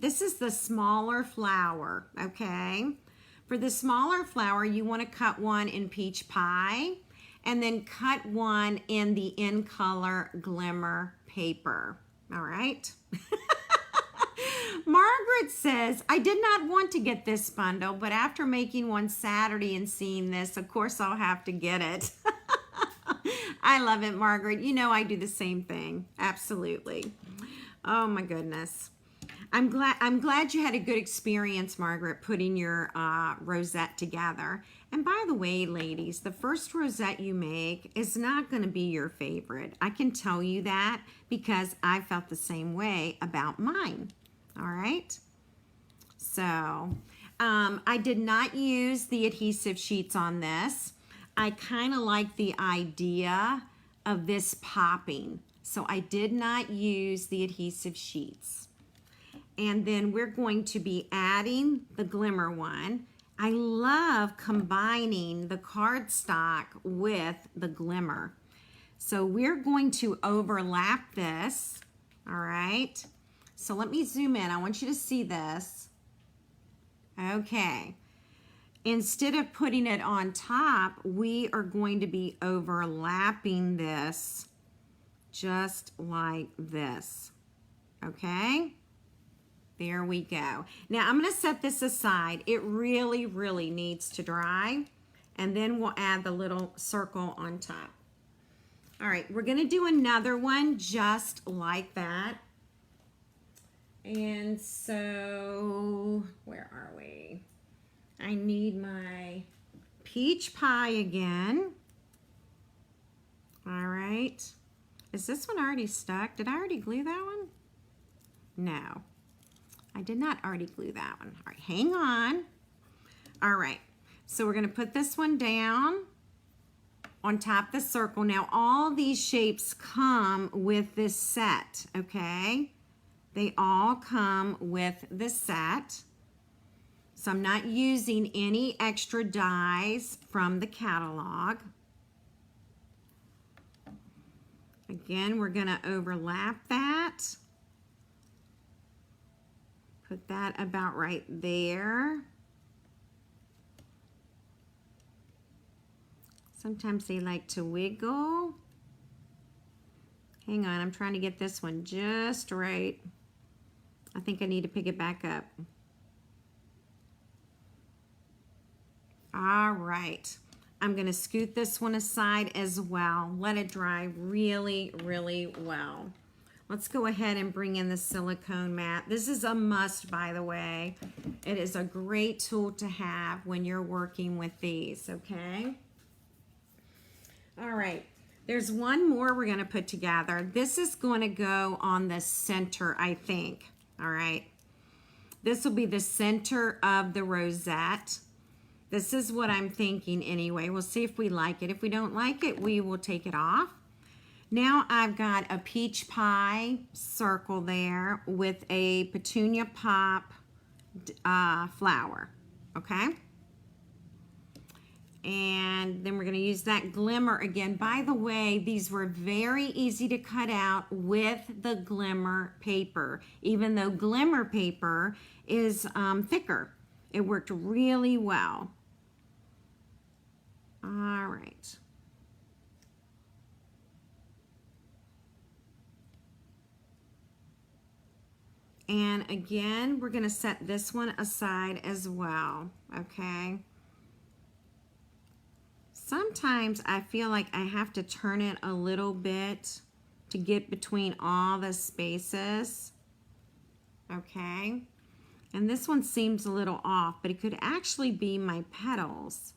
this is the smaller flower, okay? For the smaller flower, you want to cut one in peach pie and then cut one in the in color glimmer paper, all right? Margaret says, I did not want to get this bundle, but after making one Saturday and seeing this, of course I'll have to get it. I love it, Margaret. You know I do the same thing, absolutely. Oh my goodness. I'm glad you had a good experience, Margaret, putting your rosette together. And by the way, ladies, the first rosette you make is not going to be your favorite. I can tell you that because I felt the same way about mine. All right. So I did not use the adhesive sheets on this. I kind of like the idea of this popping. So I did not use the adhesive sheets. And then we're going to be adding the glimmer one. I love combining the cardstock with the glimmer. So we're going to overlap this, all right? So let me zoom in. I want you to see this. Okay. instead of putting it on top, we are going to be overlapping this just like this. Okay? There we go. Now I'm going to set this aside. It really, really needs to dry. And then we'll add the little circle on top. All right, we're going to do another one just like that. And so, where are we? I need my peach pie again. All right. Is this one already stuck? Did I already glue that one? No, I did not already glue that one. All right, hang on. All right, so we're going to put this one down on top of the circle. Now, all these shapes come with this set, okay? They all come with the set. So I'm not using any extra dies from the catalog. Again, we're going to overlap that. Put that about right there. Sometimes they like to wiggle. Hang on, I'm trying to get this one just right. I think I need to pick it back up. All right, I'm gonna scoot this one aside as well. Let it dry really, really well. Let's go ahead and bring in the silicone mat. This is a must, by the way. It is a great tool to have when you're working with these, okay? All right, there's one more we're gonna put together. This is gonna go on the center, I think. All right, this will be the center of the rosette. This is what I'm thinking anyway. We'll see if we like it. If we don't like it, we will take it off. Now I've got a peach pie circle there with a petunia pop flower, okay? And then we're going to use that glimmer again. By the way, these were very easy to cut out with the glimmer paper, even though glimmer paper is thicker. It worked really well. All right. And again, we're going to set this one aside as well, okay? Sometimes I feel like I have to turn it a little bit to get between all the spaces, okay? And this one seems a little off, but it could actually be my petals.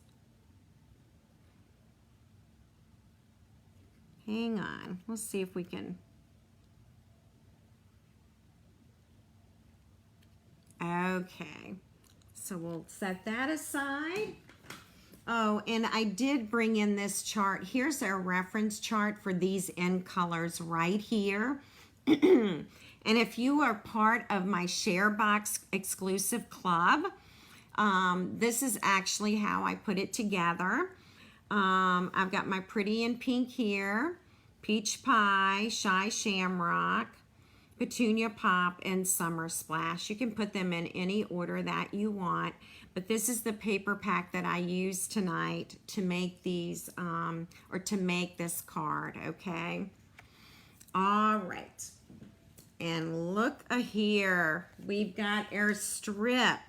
Hang on, we'll see if we can. Okay, so we'll set that aside. Oh, and I did bring in this chart. Here's our reference chart for these end colors right here. And if you are part of my ShareBox exclusive club, this is actually how I put it together. I've got my pretty in pink here, peach pie, shy shamrock, petunia pop, and summer splash. You can put them in any order that you want, but this is the paper pack that I used tonight to make these, or to make this card, okay? All right, and look here, we've got our strip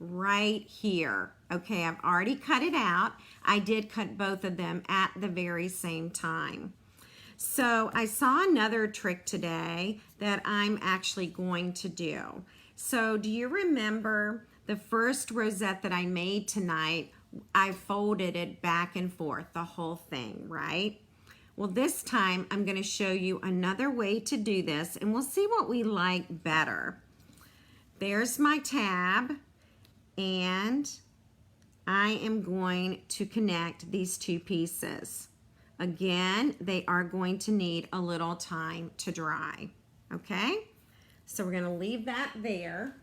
right here. Okay, I've already cut it out. I did cut both of them at the very same time. So I saw another trick today that I'm actually going to do. So do you remember the first rosette that I made tonight? I folded it back and forth, the whole thing, right? Well, this time I'm going to show you another way to do this, and we'll see what we like better. There's my tab, and I am going to connect these two pieces. Again, they are going to need a little time to dry, okay? So we're going to leave that there.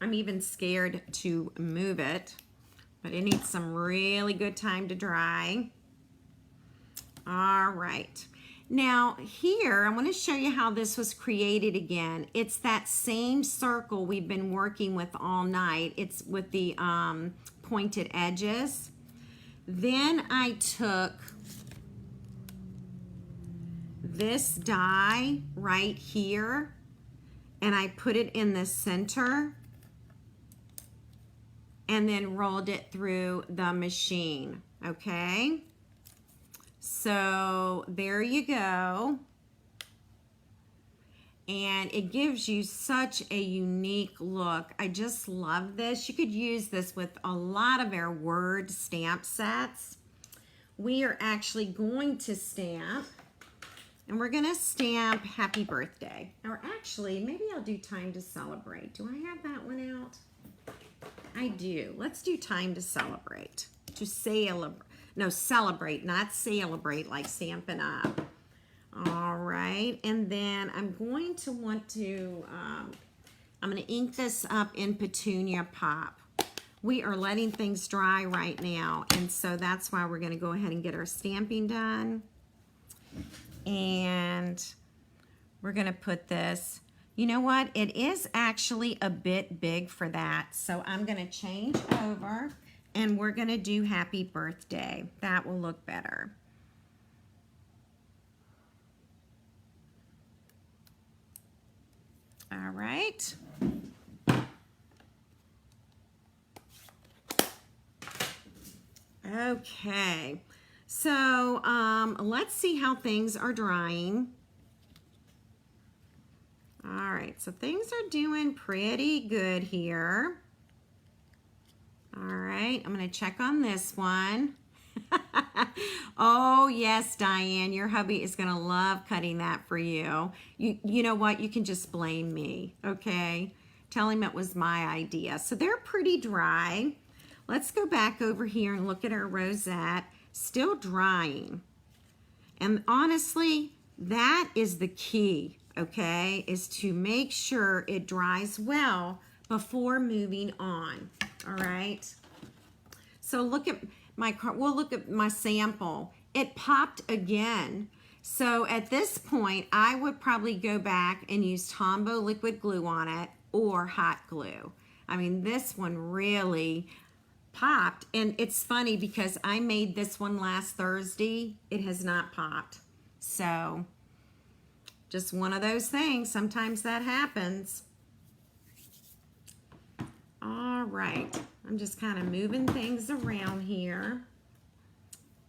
I'm even scared to move it, but it needs some really good time to dry. All right. Now here, I want to show you how this was created again. It's that same circle we've been working with all night. It's with the pointed edges. Then I took this die right here and I put it in the center and then rolled it through the machine, okay? So there you go. And it gives you such a unique look. I just love this. You could use this with a lot of our word stamp sets. We are actually going to stamp, and we're gonna stamp Happy Birthday. Or actually, maybe I'll do Time to Celebrate. Do I have that one out? I do. Let's do Time to Celebrate. To celebrate. No, celebrate, not celebrate like Stampin' Up. All right, and then I'm going to want to, I'm going to ink this up in Petunia Pop. We are letting things dry right now, and so that's why we're going to go ahead and get our stamping done. And we're going to put this, you know what, it is actually a bit big for that, so I'm going to change over, and we're going to do Happy Birthday. That will look better. All right. Okay, so let's see how things are drying. All right, so things are doing pretty good here. All right, I'm going to check on this one. Oh, yes, Diane, your hubby is going to love cutting that for you. You know what? You can just blame me, okay? Tell him it was my idea. So they're pretty dry. Let's go back over here and look at our rosette. Still drying. And honestly, that is the key, okay, is to make sure it dries well before moving on, all right? So look at we'll look at my sample. It popped again. So at this point, I would probably go back and use Tombow liquid glue on it or hot glue. I mean, this one really popped. And it's funny because I made this one last Thursday. It has not popped. So just one of those things. Sometimes that happens. All right. I'm just kind of moving things around here,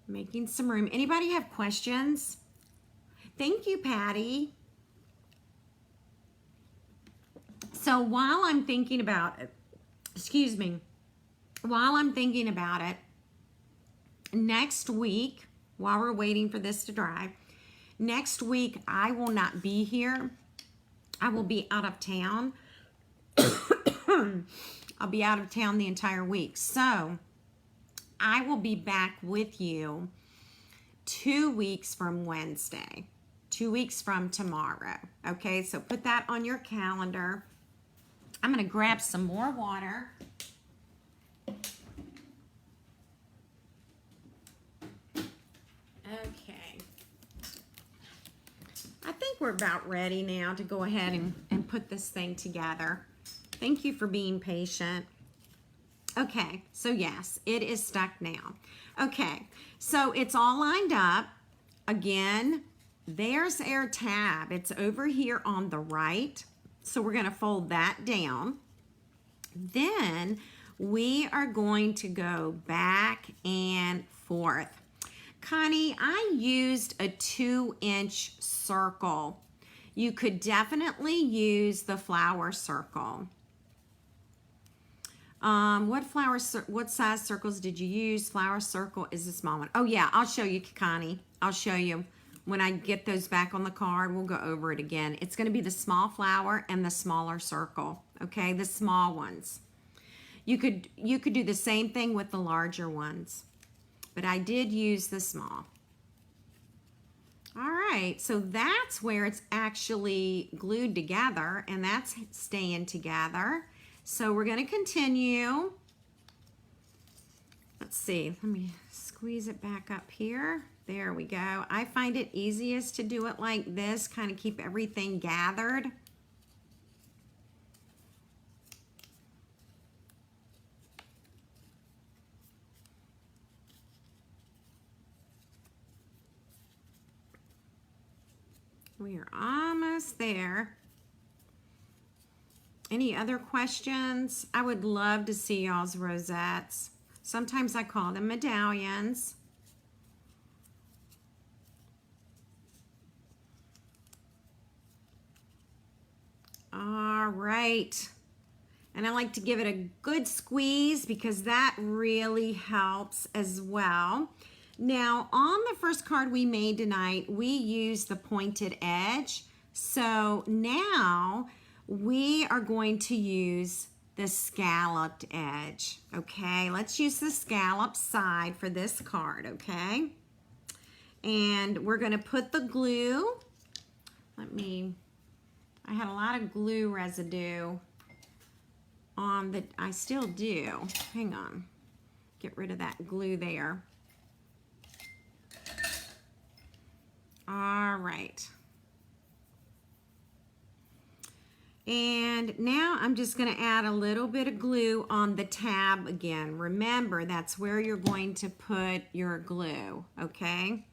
making some room. Anybody have questions? Thank you, Patty. So while I'm thinking about it, excuse me, while I'm thinking about it, next week, while we're waiting for this to dry, next week I will not be here. I will be out of town. I'll be out of town the entire week. So I will be back with you 2 weeks from Wednesday, 2 weeks from tomorrow. Okay, so put that on your calendar. I'm going to grab some more water. Okay. I think we're about ready now to go ahead and put this thing together. Thank you for being patient. Okay, so yes, it is stuck now. Okay, so it's all lined up. Again, there's our tab. It's over here on the right. So we're gonna fold that down. Then we are going to go back and forth. Connie, I used a 2-inch circle. You could definitely use the flower circle. What size circles did you use? Flower circle is a small one. Oh yeah, I'll show you, Connie. I'll show you when I get those back on the card. We'll go over it again. It's going to be the small flower and the smaller circle. Okay, the small ones. You could do the same thing with the larger ones, but I did use the small. All right, so that's where it's actually glued together, and that's staying together. So we're going to continue. Let's see, let me squeeze it back up here. There we go. I find it easiest to do it like this, kind of keep everything gathered. We are almost there. Any other questions? I would love to see y'all's rosettes. Sometimes I call them medallions. All right. And I like to give it a good squeeze because that really helps as well. Now, on the first card we made tonight, we used the pointed edge. So now we are going to use the scalloped edge, okay? Let's use the scalloped side for this card, okay? And we're gonna put the glue. I had a lot of glue residue on the, I still do. Hang on, get rid of that glue there. All right. And now I'm just going to add a little bit of glue on the tab again. Remember, that's where you're going to put your glue, okay?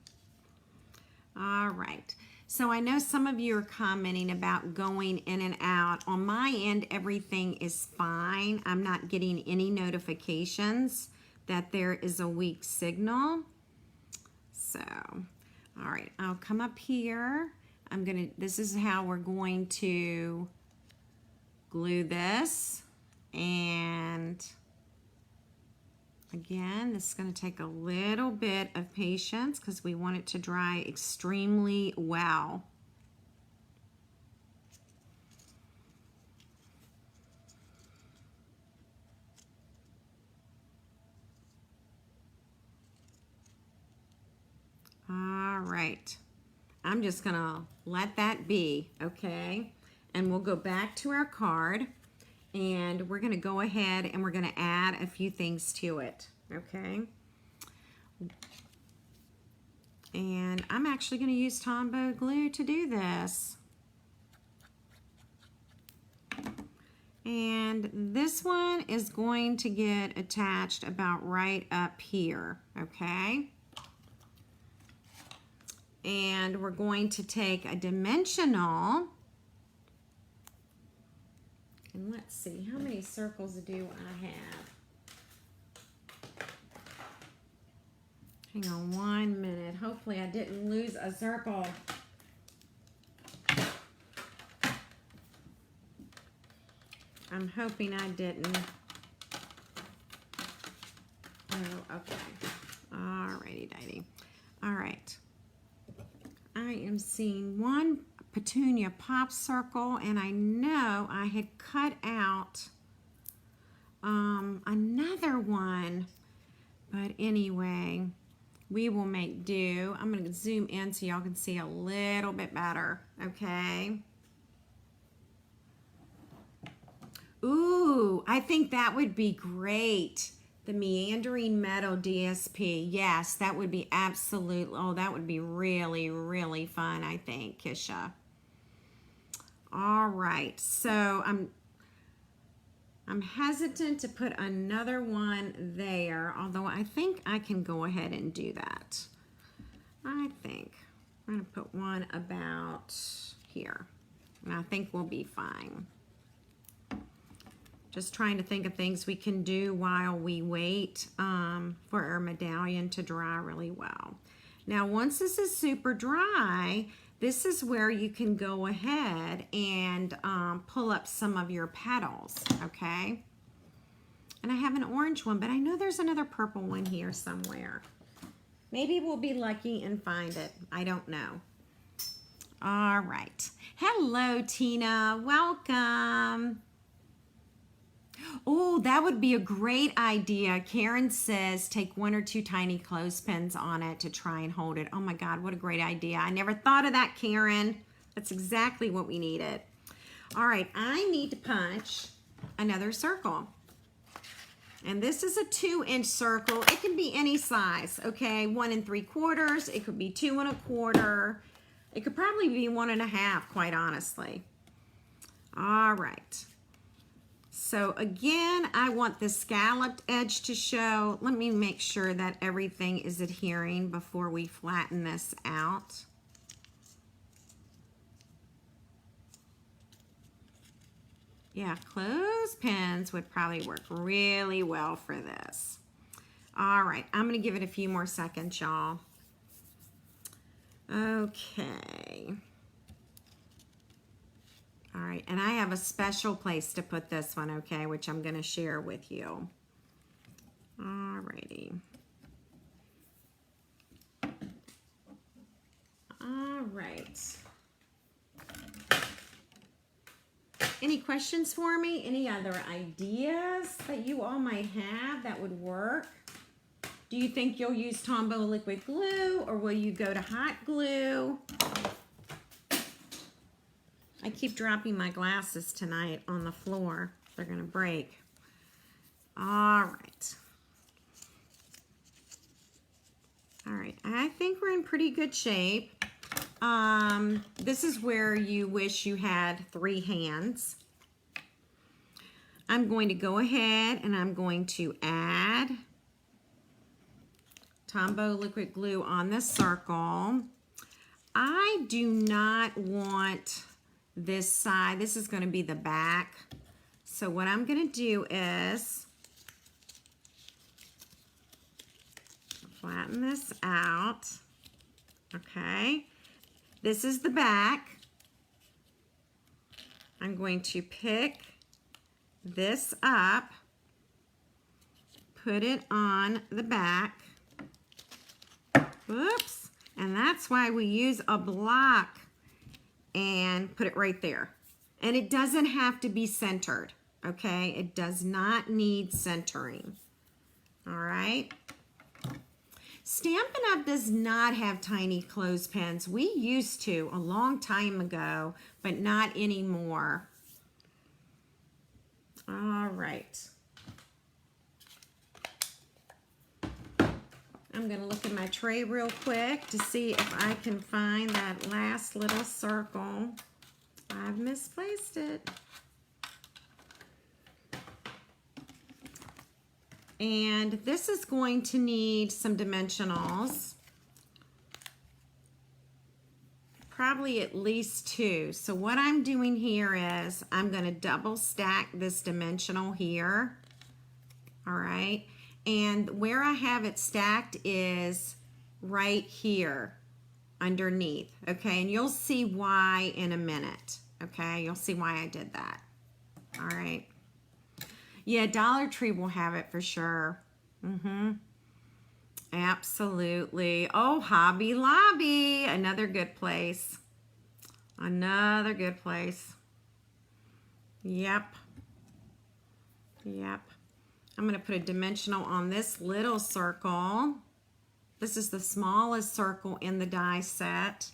All right. So I know some of you are commenting about going in and out. On my end, everything is fine. I'm not getting any notifications that there is a weak signal. So, all right, I'll come up here. This is how we're going to glue this, and again, this is going to take a little bit of patience because we want it to dry extremely well. All right, I'm just going to let that be, okay? And we'll go back to our card, and we're going to go ahead and we're going to add a few things to it, okay? And I'm actually going to use Tombow glue to do this. And this one is going to get attached about right up here, okay? And we're going to take a dimensional. And let's see, how many circles do I have? Hang on 1 minute. Hopefully I didn't lose a circle. I'm hoping I didn't. Oh, okay. Alrighty, dighty. All right. I am seeing one petunia pop circle, and I know I had cut out another one, but anyway, we will make do. I'm going to zoom in so y'all can see a little bit better, okay? Ooh, I think that would be great. The meandering meadow DSP. Yes, that would be absolute. Oh, that would be really, really fun, I think, Kisha. All right, so I'm hesitant to put another one there, although I think I can go ahead and do that. I think I'm going to put one about here, and I think we'll be fine. Just trying to think of things we can do while we wait for our medallion to dry really well. Now, once this is super dry, this is where you can go ahead and pull up some of your petals, okay? And I have an orange one, but I know there's another purple one here somewhere. Maybe we'll be lucky and find it. I don't know. All right. Hello, Tina. Welcome. Oh, that would be a great idea. Karen says take 1 or 2 tiny clothespins on it to try and hold it. Oh my God, what a great idea. I never thought of that, Karen. That's exactly what we needed. All right, I need to punch another circle. And this is a 2-inch circle. It can be any size, okay? 1 3/4. It could be 2 1/4. It could probably be 1 1/2, quite honestly. All right. So again, I want the scalloped edge to show. Let me make sure that everything is adhering before we flatten this out. Yeah, clothespins would probably work really well for this. All right, I'm gonna give it a few more seconds, y'all. Okay. All right, and I have a special place to put this one, okay, which I'm gonna share with you. All righty. All right. Any questions for me? Any other ideas that you all might have that would work? Do you think you'll use Tombow liquid glue, or will you go to hot glue? I keep dropping my glasses tonight on the floor. They're gonna break. All right. All right, I think we're in pretty good shape. This is where you wish you had 3 hands. I'm going to go ahead and I'm going to add Tombow liquid glue on this circle. I do not want this side. This is going to be the back. So what I'm going to do is flatten this out. Okay. This is the back. I'm going to pick this up, put it on the back. Whoops. And that's why we use a block and put it right there. And it doesn't have to be centered, okay? It does not need centering. All right. Stampin' Up! Does not have tiny clothespins. We used to a long time ago, but not anymore. All right. I'm going to look at my tray real quick to see if I can find that last little circle. I've misplaced it. And this is going to need some dimensionals. Probably at least 2. So what I'm doing here is I'm going to double stack this dimensional here. All right. And where I have it stacked is right here underneath. Okay. And you'll see why in a minute. Okay. You'll see why I did that. All right. Yeah, Dollar Tree will have it for sure. Absolutely. Oh, Hobby Lobby, another good place. Another good place. Yep. Yep. I'm going to put a dimensional on this little circle. This is the smallest circle in the die set.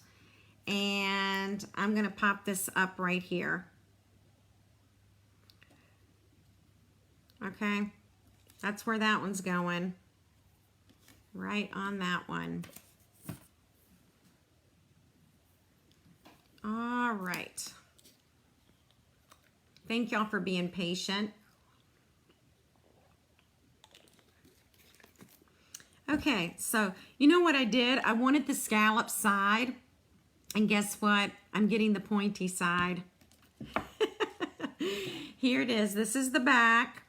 And I'm going to pop this up right here. Okay, that's where that one's going. Right on that one. All right. Thank y'all for being patient. Okay, so you know what I did? I wanted the scallop side, and guess what? I'm getting the pointy side. Here it is. This is the back.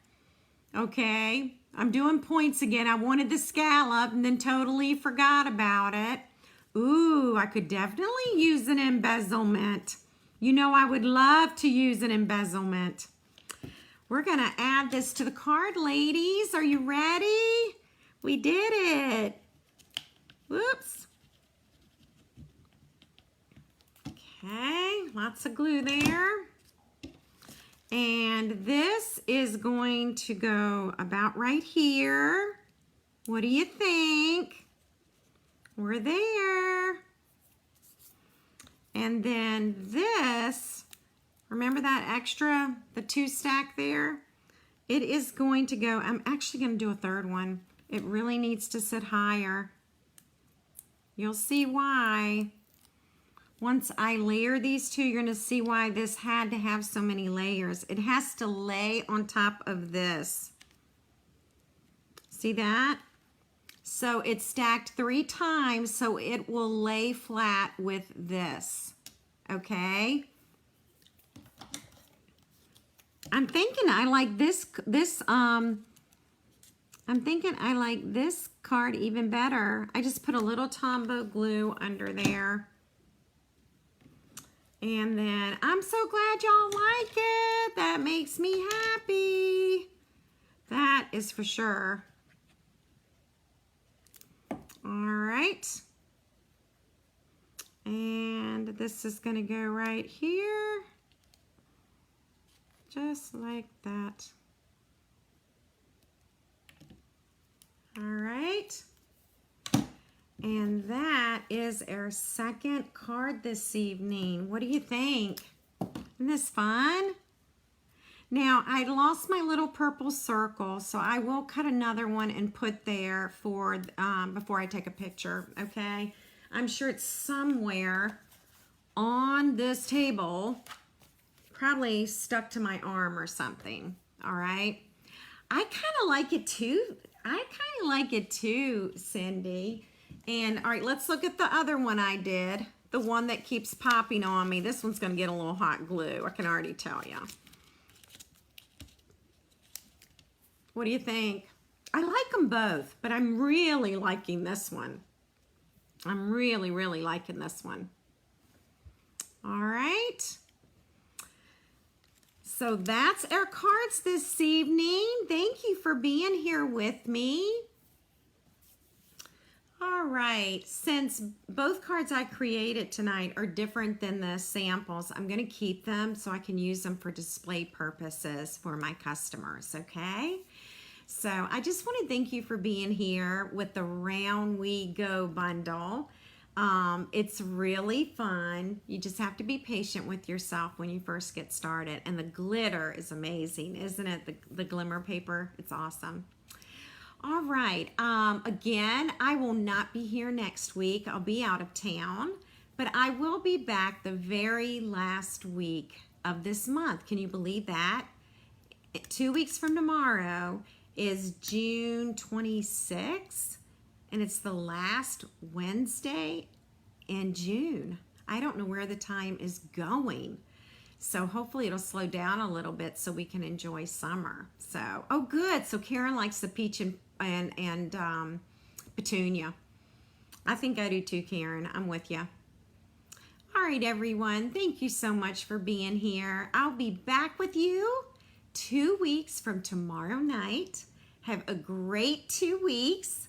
Okay, I'm doing points again. I wanted the scallop and then totally forgot about it. Ooh, I could definitely use an embezzlement. You know, I would love to use an embezzlement. We're gonna add this to the card, ladies. Are you ready? We did it. Whoops. Okay, lots of glue there. And this is going to go about right here. What do you think? We're there. And then this, remember that extra, the 2 stack there? It is going to go, I'm actually going to do a third one. It really needs to sit higher. You'll see why. Once I layer these two, you're going to see why this had to have so many layers. It has to lay on top of this. See that? So it's stacked 3 times, so it will lay flat with this. Okay? I'm thinking I like I'm thinking I like this card even better. I just put a little Tombow glue under there. And then I'm so glad y'all like it. That makes me happy. That is for sure. All right. And this is going to go right here. Just like that. All right. And that is our second card this evening. What do you think? Isn't this fun? Now, I lost my little purple circle, so I will cut another one and put there for before I take a picture, okay? I'm sure it's somewhere on this table, probably stuck to my arm or something, all right? I kind of like it too. Cindy. And all right, let's look at the other one I did, the one that keeps popping on me. This one's gonna get a little hot glue, I can already tell you. What do you think? I like them both, but I'm really liking this one. I'm really, really liking this one. All right. So that's our cards this evening. Thank you for being here with me. All right, since both cards I created tonight are different than the samples, I'm going to keep them so I can use them for display purposes for my customers, okay? So I just want to thank you for being here with the Round We Go bundle. It's really fun. You just have to be patient with yourself when you first get started. And the glitter is amazing, isn't it? The glimmer paper, it's awesome. All right, again, I will not be here next week. I'll be out of town, but I will be back the very last week of this month. Can you believe that? 2 weeks from tomorrow is June 26th, and it's the last Wednesday in June. I don't know where the time is going. So hopefully it'll slow down a little bit so we can enjoy summer. So, oh good. So Karen likes the peach and petunia. I think I do too, Karen. I'm with you. All right, everyone. Thank you so much for being here. I'll be back with you 2 weeks from tomorrow night. Have a great 2 weeks,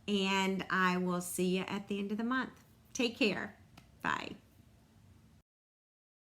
and I will see you at the end of the month. Take care. Bye.